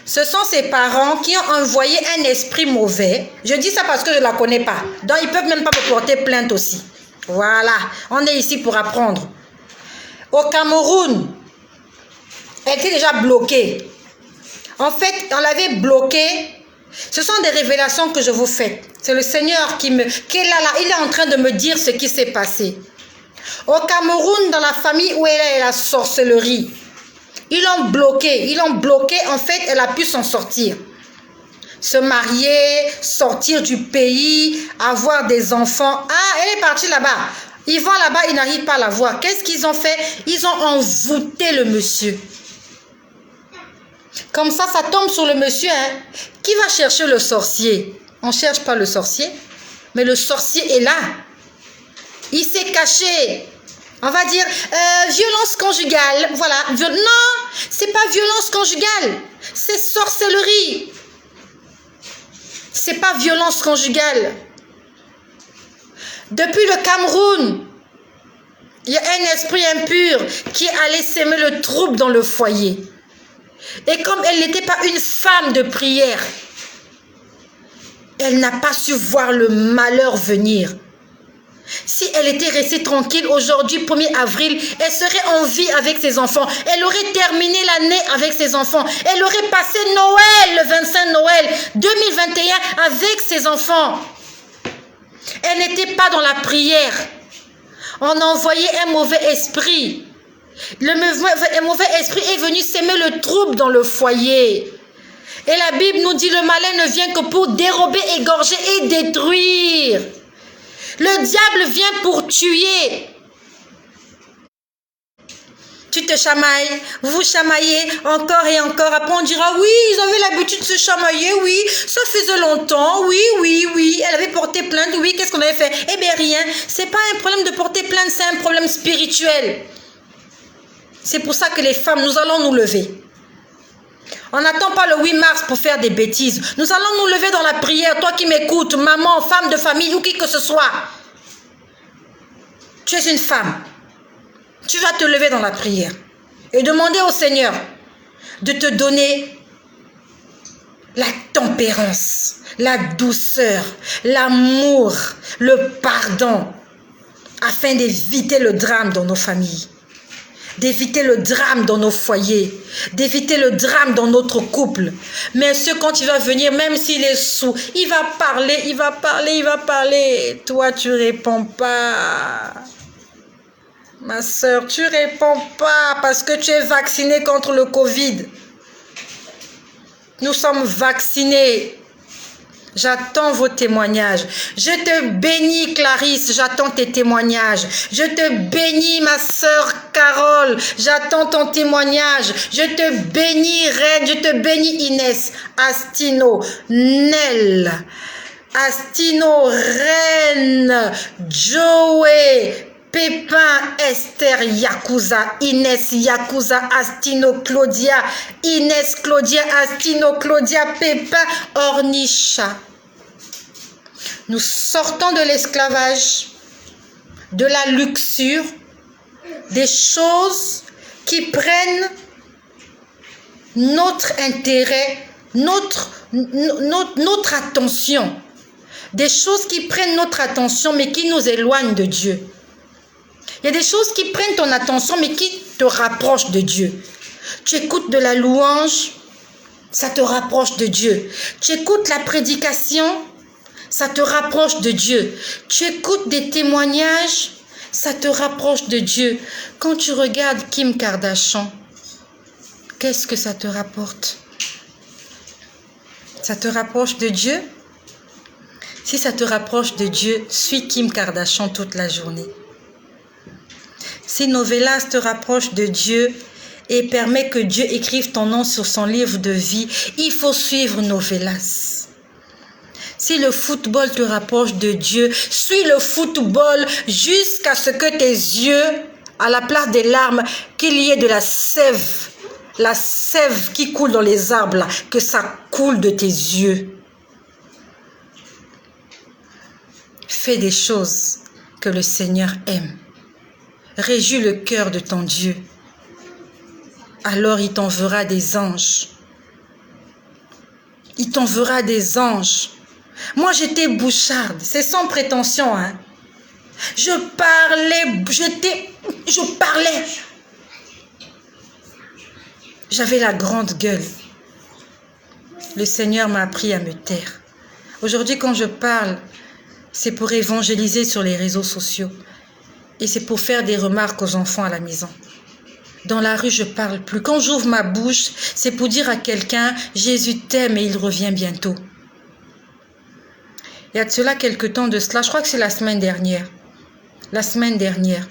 Ce sont ses parents qui ont envoyé un esprit mauvais. Je dis ça parce que je ne la connais pas. Donc, ils ne peuvent même pas me porter plainte aussi. Voilà. On est ici pour apprendre. Au Cameroun, elle était déjà bloquée. En fait, on l'avait bloquée. Ce sont des révélations que je vous fais. C'est le Seigneur qui est là. Il est en train de me dire ce qui s'est passé. Au Cameroun, dans la famille où elle est la sorcellerie, ils l'ont bloquée. En fait, elle a pu s'en sortir. Se marier, sortir du pays, avoir des enfants. Ah, elle est partie là-bas. Ils vont là-bas, ils n'arrivent pas à la voir. Qu'est-ce qu'ils ont fait? Ils ont envoûté le monsieur. Comme ça tombe sur le monsieur. Hein. Qui va chercher le sorcier? On ne cherche pas le sorcier, mais le sorcier est là. Il s'est caché. On va dire violence conjugale. Voilà. Non, c'est pas violence conjugale. C'est sorcellerie. C'est pas violence conjugale. Depuis le Cameroun, il y a un esprit impur qui est allé s'aimer le trouble dans le foyer. Et comme elle n'était pas une femme de prière, elle n'a pas su voir le malheur venir. Si elle était restée tranquille aujourd'hui, 1er avril, elle serait en vie avec ses enfants. Elle aurait terminé l'année avec ses enfants. Elle aurait passé Noël, le 25 Noël 2021 avec ses enfants. Elle n'était pas dans la prière. On a envoyé un mauvais esprit. Le mauvais esprit est venu s'aimer le trouble dans le foyer. Et la Bible nous dit le malin ne vient que pour dérober, égorger et détruire. Le diable vient pour tuer. Tu te chamailles, vous vous chamaillez encore et encore. Après on dira oui, ils avaient l'habitude de se chamailler, oui, ça faisait longtemps, oui. Elle avait porté plainte, oui, qu'est-ce qu'on avait fait? Eh bien rien, c'est pas un problème de porter plainte, c'est un problème spirituel. C'est pour ça que les femmes, nous allons nous lever. On n'attend pas le 8 mars pour faire des bêtises. Nous allons nous lever dans la prière. Toi qui m'écoutes, maman, femme de famille ou qui que ce soit. Tu es une femme. Tu vas te lever dans la prière et demander au Seigneur de te donner la tempérance, la douceur, l'amour, le pardon, afin d'éviter le drame dans nos familles. D'éviter le drame dans nos foyers, d'éviter le drame dans notre couple. Mais quand il va venir, même s'il est sourd, il va parler. Toi, tu réponds pas. Ma soeur, tu réponds pas parce que tu es vaccinée contre le Covid. Nous sommes vaccinés. J'attends vos témoignages. Je te bénis, Clarisse. J'attends tes témoignages. Je te bénis, ma sœur Carole. J'attends ton témoignage. Je te bénis, Reine. Je te bénis, Inès. Astino. Nel. Astino. Reine. Joey. Pépin, Esther, Yakuza, Inès, Yakuza, Astino, Claudia, Inès, Claudia, Astino, Claudia, Pépin, Ornisha. Nous sortons de l'esclavage, de la luxure, des choses qui prennent notre intérêt, notre attention. Des choses qui prennent notre attention mais qui nous éloignent de Dieu. Il y a des choses qui prennent ton attention, mais qui te rapprochent de Dieu. Tu écoutes de la louange, ça te rapproche de Dieu. Tu écoutes la prédication, ça te rapproche de Dieu. Tu écoutes des témoignages, ça te rapproche de Dieu. Quand tu regardes Kim Kardashian, qu'est-ce que ça te rapporte? Ça te rapproche de Dieu? Si ça te rapproche de Dieu, suis Kim Kardashian toute la journée. Si Novelas te rapproche de Dieu et permet que Dieu écrive ton nom sur son livre de vie, il faut suivre Novelas. Si le football te rapproche de Dieu, suis le football jusqu'à ce que tes yeux, à la place des larmes, qu'il y ait de la sève qui coule dans les arbres, là, que ça coule de tes yeux. Fais des choses que le Seigneur aime. Réjouis le cœur de ton Dieu. Alors il t'enverra des anges. Il t'enverra des anges. Moi, j'étais boucharde. C'est sans prétention, hein. Je parlais. J'avais la grande gueule. Le Seigneur m'a appris à me taire. Aujourd'hui, quand je parle, c'est pour évangéliser sur les réseaux sociaux. Et c'est pour faire des remarques aux enfants à la maison. Dans la rue, je parle plus. Quand j'ouvre ma bouche, c'est pour dire à quelqu'un, Jésus t'aime et il revient bientôt. Il y a de cela quelques temps de cela, je crois que c'est la semaine dernière. La semaine dernière,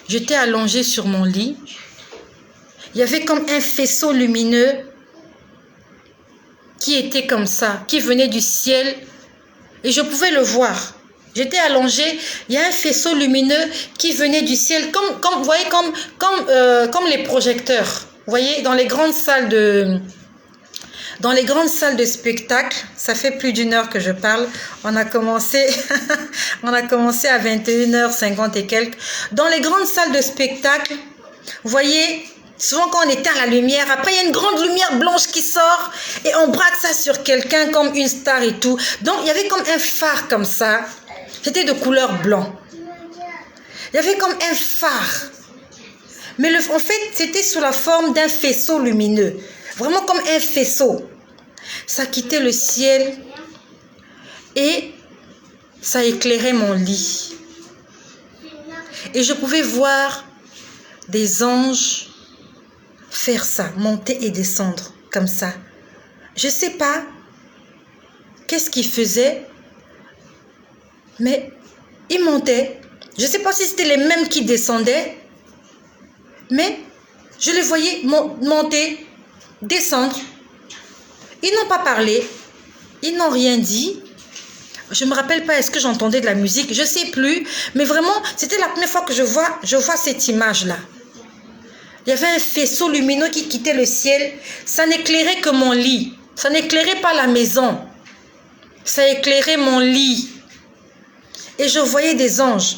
j'étais allongée sur mon lit. Il y avait comme un faisceau lumineux qui était comme ça, qui venait du ciel et je pouvais le voir. J'étais allongée, il y a un faisceau lumineux qui venait du ciel, vous voyez, comme les projecteurs. Vous voyez, dans les grandes salles de spectacle, ça fait plus d'1 heure que je parle. On a commencé à 21h50 et quelques. Dans les grandes salles de spectacle, vous voyez, souvent quand on éteint la lumière, après il y a une grande lumière blanche qui sort et on braque ça sur quelqu'un comme une star et tout. Donc il y avait comme un phare comme ça. C'était de couleur blanc. Il y avait comme un phare. Mais en fait, c'était sous la forme d'un faisceau lumineux. Vraiment comme un faisceau. Ça quittait le ciel et ça éclairait mon lit. Et je pouvais voir des anges faire ça, monter et descendre comme ça. Je ne sais pas qu'est-ce qu'ils faisaient, mais ils montaient. Je ne sais pas si c'était les mêmes qui descendaient, mais je les voyais monter, descendre. Ils n'ont pas parlé, ils n'ont rien dit. Je ne me rappelle pas, est-ce que j'entendais de la musique, je ne sais plus, mais vraiment, c'était la première fois que je vois cette image-là. Il y avait un faisceau lumineux qui quittait le ciel, ça n'éclairait que mon lit, ça n'éclairait pas la maison, ça éclairait mon lit. Et je voyais des anges.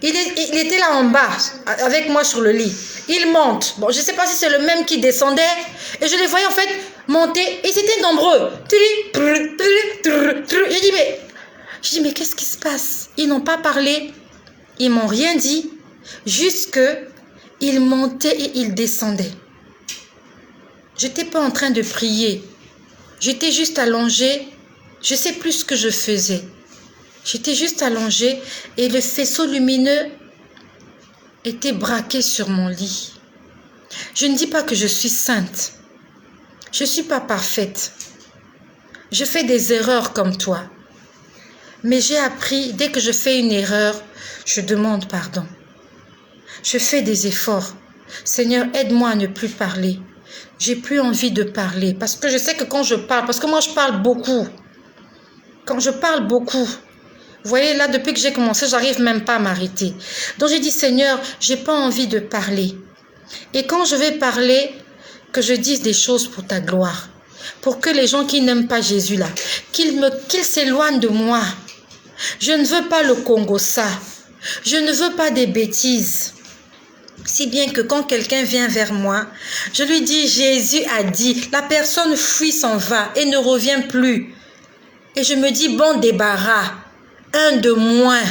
Il était là en bas, avec moi sur le lit. Il monte. Bon, je ne sais pas si c'est le même qui descendait. Et je les voyais en fait monter. Et c'était nombreux. Je dis, mais qu'est-ce qui se passe? Ils n'ont pas parlé. Ils m'ont rien dit. Juste qu'ils montaient et ils descendaient. Je n'étais pas en train de prier. J'étais juste allongée. Je ne sais plus ce que je faisais. J'étais juste allongée et le faisceau lumineux était braqué sur mon lit. Je ne dis pas que je suis sainte. Je ne suis pas parfaite. Je fais des erreurs comme toi. Mais j'ai appris, dès que je fais une erreur, je demande pardon. Je fais des efforts. Seigneur, aide-moi à ne plus parler. J'ai plus envie de parler parce que je sais que quand je parle, parce que moi je parle beaucoup. Quand je parle beaucoup, vous voyez, là, depuis que j'ai commencé, j'arrive même pas à m'arrêter. Donc, j'ai dit, Seigneur, j'ai pas envie de parler. Et quand je vais parler, que je dise des choses pour ta gloire. Pour que les gens qui n'aiment pas Jésus, là, qu'ils s'éloignent de moi. Je ne veux pas le Congo, ça. Je ne veux pas des bêtises. Si bien que quand quelqu'un vient vers moi, je lui dis, Jésus a dit, la personne fuit, s'en va et ne revient plus. Et je me dis, bon débarras. Un de moins.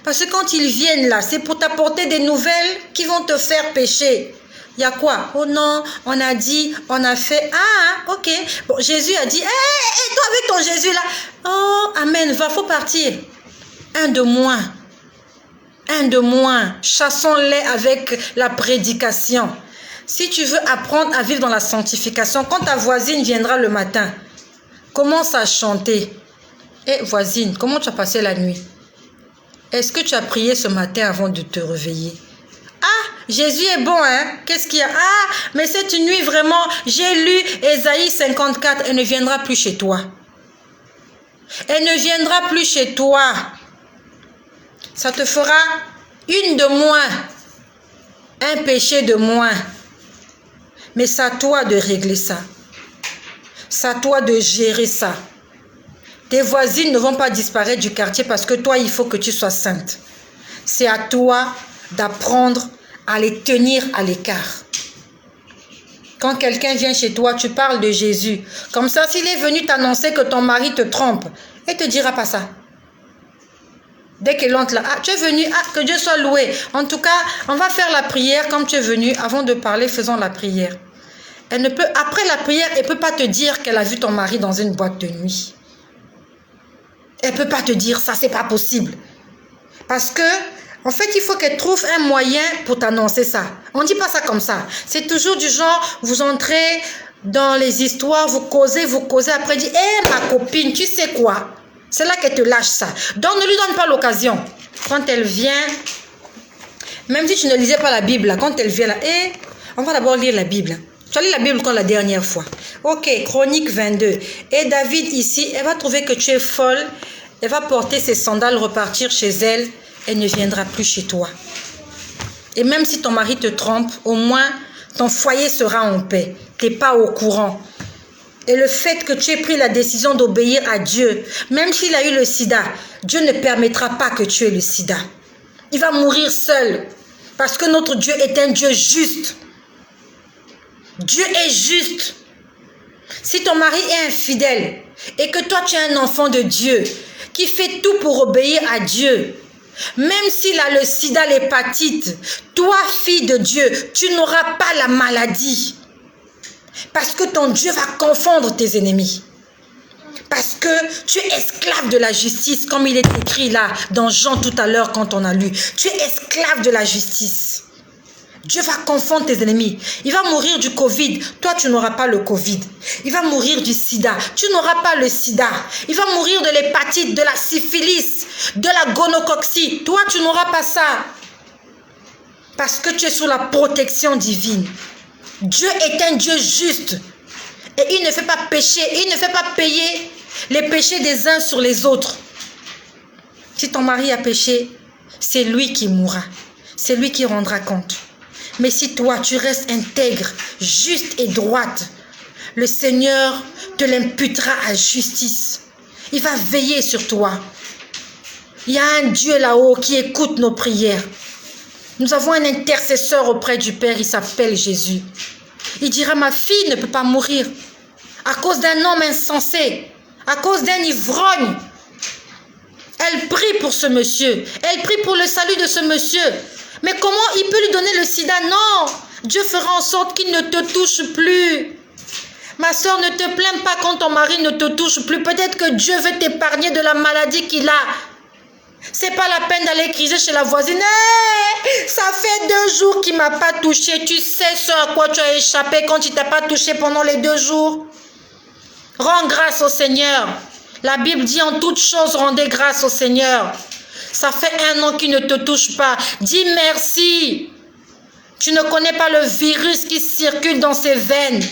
Parce que quand ils viennent là, c'est pour t'apporter des nouvelles qui vont te faire pécher. Il y a quoi? Oh non, on a dit, on a fait. Ah, ok. Bon, Jésus a dit, hé, toi avec ton Jésus là. Oh, amen, faut partir. Un de moins. Un de moins. Chassons-les avec la prédication. Si tu veux apprendre à vivre dans la sanctification, quand ta voisine viendra le matin, commence à chanter. Eh, voisine, comment tu as passé la nuit? Est-ce que tu as prié ce matin avant de te réveiller? Ah, Jésus est bon, hein? Qu'est-ce qu'il y a? Ah, mais cette nuit, vraiment, j'ai lu Ésaïe 54, elle ne viendra plus chez toi. Elle ne viendra plus chez toi. Ça te fera une de moins, un péché de moins. Mais c'est à toi de régler ça. C'est à toi de gérer ça. Tes voisines ne vont pas disparaître du quartier parce que toi, il faut que tu sois sainte. C'est à toi d'apprendre à les tenir à l'écart. Quand quelqu'un vient chez toi, tu parles de Jésus. Comme ça, s'il est venu t'annoncer que ton mari te trompe, il ne te dira pas ça. Dès qu'il entre là, ah, tu es venu, ah, que Dieu soit loué. En tout cas, on va faire la prière comme tu es venu. Avant de parler, faisons la prière. Elle ne peut, après la prière, elle ne peut pas te dire qu'elle a vu ton mari dans une boîte de nuit. Elle ne peut pas te dire ça, c'est pas possible. Parce que, en fait, il faut qu'elle trouve un moyen pour t'annoncer ça. On ne dit pas ça comme ça. C'est toujours du genre, vous entrez dans les histoires, vous causez, après dit, hé, ma copine, tu sais quoi? C'est là qu'elle te lâche ça. Donc, ne lui donne pas l'occasion. Quand elle vient, même si tu ne lisais pas la Bible, là, quand elle vient là, hé, on va d'abord lire la Bible. Tu as lu la Bible quand la dernière fois? Ok, Chronique 22. Et David ici, elle va trouver que tu es folle. Elle va porter ses sandales, repartir chez elle. Elle ne viendra plus chez toi. Et même si ton mari te trompe, au moins ton foyer sera en paix. Tu n'es pas au courant. Et le fait que tu aies pris la décision d'obéir à Dieu, même s'il a eu le sida, Dieu ne permettra pas que tu aies le sida. Il va mourir seul. Parce que notre Dieu est un Dieu juste. Dieu est juste. Si ton mari est infidèle et que toi tu es un enfant de Dieu qui fait tout pour obéir à Dieu, même s'il a le sida, l'hépatite, toi fille de Dieu, tu n'auras pas la maladie. Parce que ton Dieu va confondre tes ennemis. Parce que tu es esclave de la justice, comme il est écrit là dans Jean tout à l'heure quand on a lu. Tu es esclave de la justice. Dieu va confondre tes ennemis. Il va mourir du Covid. Toi, tu n'auras pas le Covid. Il va mourir du sida. Tu n'auras pas le sida. Il va mourir de l'hépatite, de la syphilis, de la gonocoxie. Toi, tu n'auras pas ça. Parce que tu es sous la protection divine. Dieu est un Dieu juste. Et il ne fait pas pécher. Il ne fait pas payer les péchés des uns sur les autres. Si ton mari a péché, c'est lui qui mourra. C'est lui qui rendra compte. Mais si toi, tu restes intègre, juste et droite, le Seigneur te l'imputera à justice. Il va veiller sur toi. Il y a un Dieu là-haut qui écoute nos prières. Nous avons un intercesseur auprès du Père, il s'appelle Jésus. Il dira, ma fille ne peut pas mourir à cause d'un homme insensé, à cause d'un ivrogne. Elle prie pour ce monsieur, elle prie pour le salut de ce monsieur. Mais comment il peut lui donner le sida? Non, Dieu fera en sorte qu'il ne te touche plus. Ma soeur, ne te plains pas quand ton mari ne te touche plus. Peut-être que Dieu veut t'épargner de la maladie qu'il a. C'est pas la peine d'aller criser chez la voisine. Hey, ça fait 2 jours qu'il ne m'a pas touché. Tu sais ce à quoi tu as échappé quand il ne t'a pas touché pendant les 2 jours. Rends grâce au Seigneur. La Bible dit en toutes choses, rendez grâce au Seigneur. Ça fait 1 an qu'il ne te touche pas. Dis merci. Tu ne connais pas le virus qui circule dans ses veines.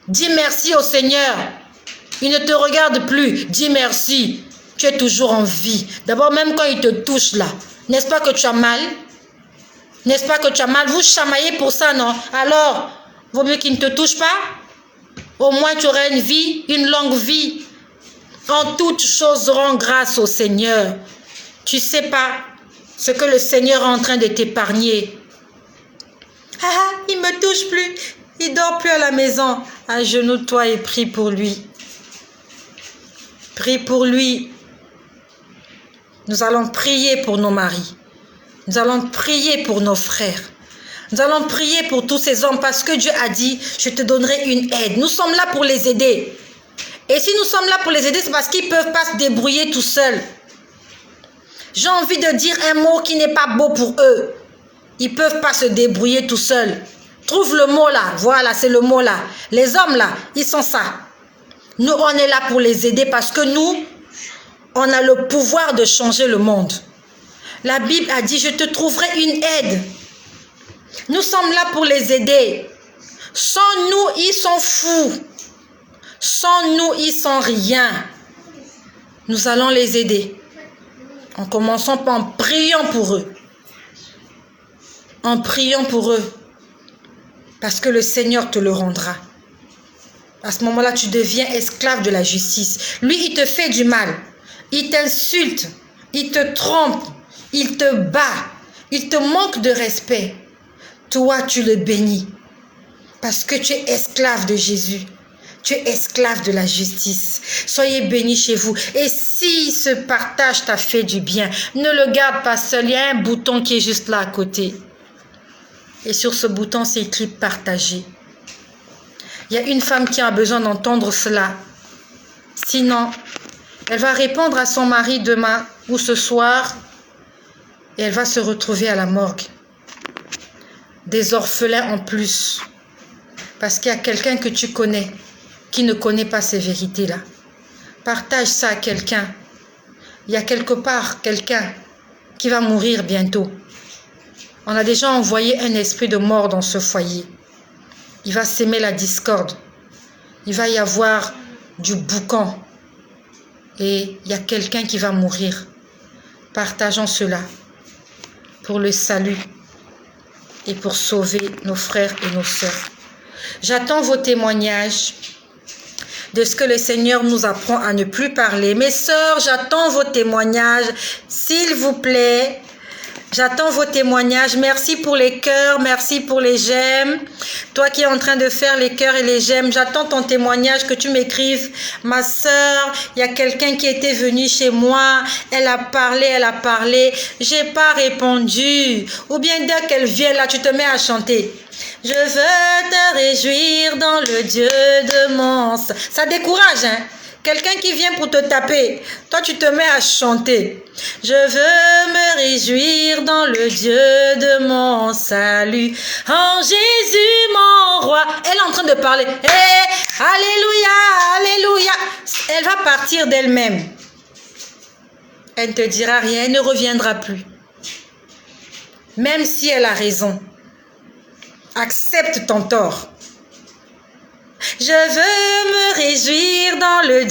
Dis merci au Seigneur. Il ne te regarde plus. Dis merci. Tu es toujours en vie. D'abord, même quand il te touche là, n'est-ce pas que tu as mal? N'est-ce pas que tu as mal? Vous chamaillez pour ça, non? Alors, vaut mieux qu'il ne te touche pas? Au moins, tu auras une vie, une longue vie. En toutes choses, rends grâce au Seigneur. Tu ne sais pas ce que le Seigneur est en train de t'épargner. Ah, il ne me touche plus. Il ne dort plus à la maison. Agenouille-toi et prie pour lui. Prie pour lui. Nous allons prier pour nos maris. Nous allons prier pour nos frères. Nous allons prier pour tous ces hommes parce que Dieu a dit, je te donnerai une aide. Nous sommes là pour les aider. Et si nous sommes là pour les aider, c'est parce qu'ils ne peuvent pas se débrouiller tout seuls. J'ai envie de dire un mot qui n'est pas beau pour eux. Ils ne peuvent pas se débrouiller tout seuls. Trouve le mot là. Voilà, c'est le mot là. Les hommes là, ils sont ça. Nous, on est là pour les aider parce que nous, on a le pouvoir de changer le monde. La Bible a dit, je te trouverai une aide. Nous sommes là pour les aider. Sans nous, ils sont fous. Sans nous, ils sont rien. Nous allons les aider. En commençant en priant pour eux. En priant pour eux. Parce que le Seigneur te le rendra. À ce moment-là, tu deviens esclave de la justice. Lui, il te fait du mal. Il t'insulte. Il te trompe. Il te bat. Il te manque de respect. Toi, tu le bénis. Parce que tu es esclave de Jésus. Tu es esclave de la justice. Soyez bénis chez vous. Et si ce partage t'a fait du bien, ne le garde pas seul. Il y a un bouton qui est juste là à côté. Et sur ce bouton, c'est écrit partager. Il y a une femme qui a besoin d'entendre cela. Sinon, elle va répondre à son mari demain ou ce soir et elle va se retrouver à la morgue. Des orphelins en plus. Parce qu'il y a quelqu'un que tu connais qui ne connaît pas ces vérités-là. Partage ça à quelqu'un. Il y a quelque part quelqu'un qui va mourir bientôt. On a déjà envoyé un esprit de mort dans ce foyer. Il va s'aimer la discorde. Il va y avoir du boucan. Et il y a quelqu'un qui va mourir. Partageons cela pour le salut et pour sauver nos frères et nos sœurs. J'attends vos témoignages de ce que le Seigneur nous apprend à ne plus parler. Mes sœurs, j'attends vos témoignages, s'il vous plaît. J'attends vos témoignages. Merci pour les cœurs, merci pour les j'aime. Toi qui es en train de faire les cœurs et les j'aime, j'attends ton témoignage, que tu m'écrives. Ma sœur, il y a quelqu'un qui était venu chez moi, elle a parlé, j'ai pas répondu. Ou bien dès qu'elle vient là, tu te mets à chanter. Je veux te réjouir dans le Dieu de mon... Ça décourage, hein? Quelqu'un qui vient pour te taper, toi tu te mets à chanter. Je veux me réjouir dans le Dieu de mon salut. En Jésus mon roi. Elle est en train de parler. Hey, alléluia, alléluia. Elle va partir d'elle-même. Elle ne te dira rien, elle ne reviendra plus. Même si elle a raison. Accepte ton tort. Je veux me réjouir dans le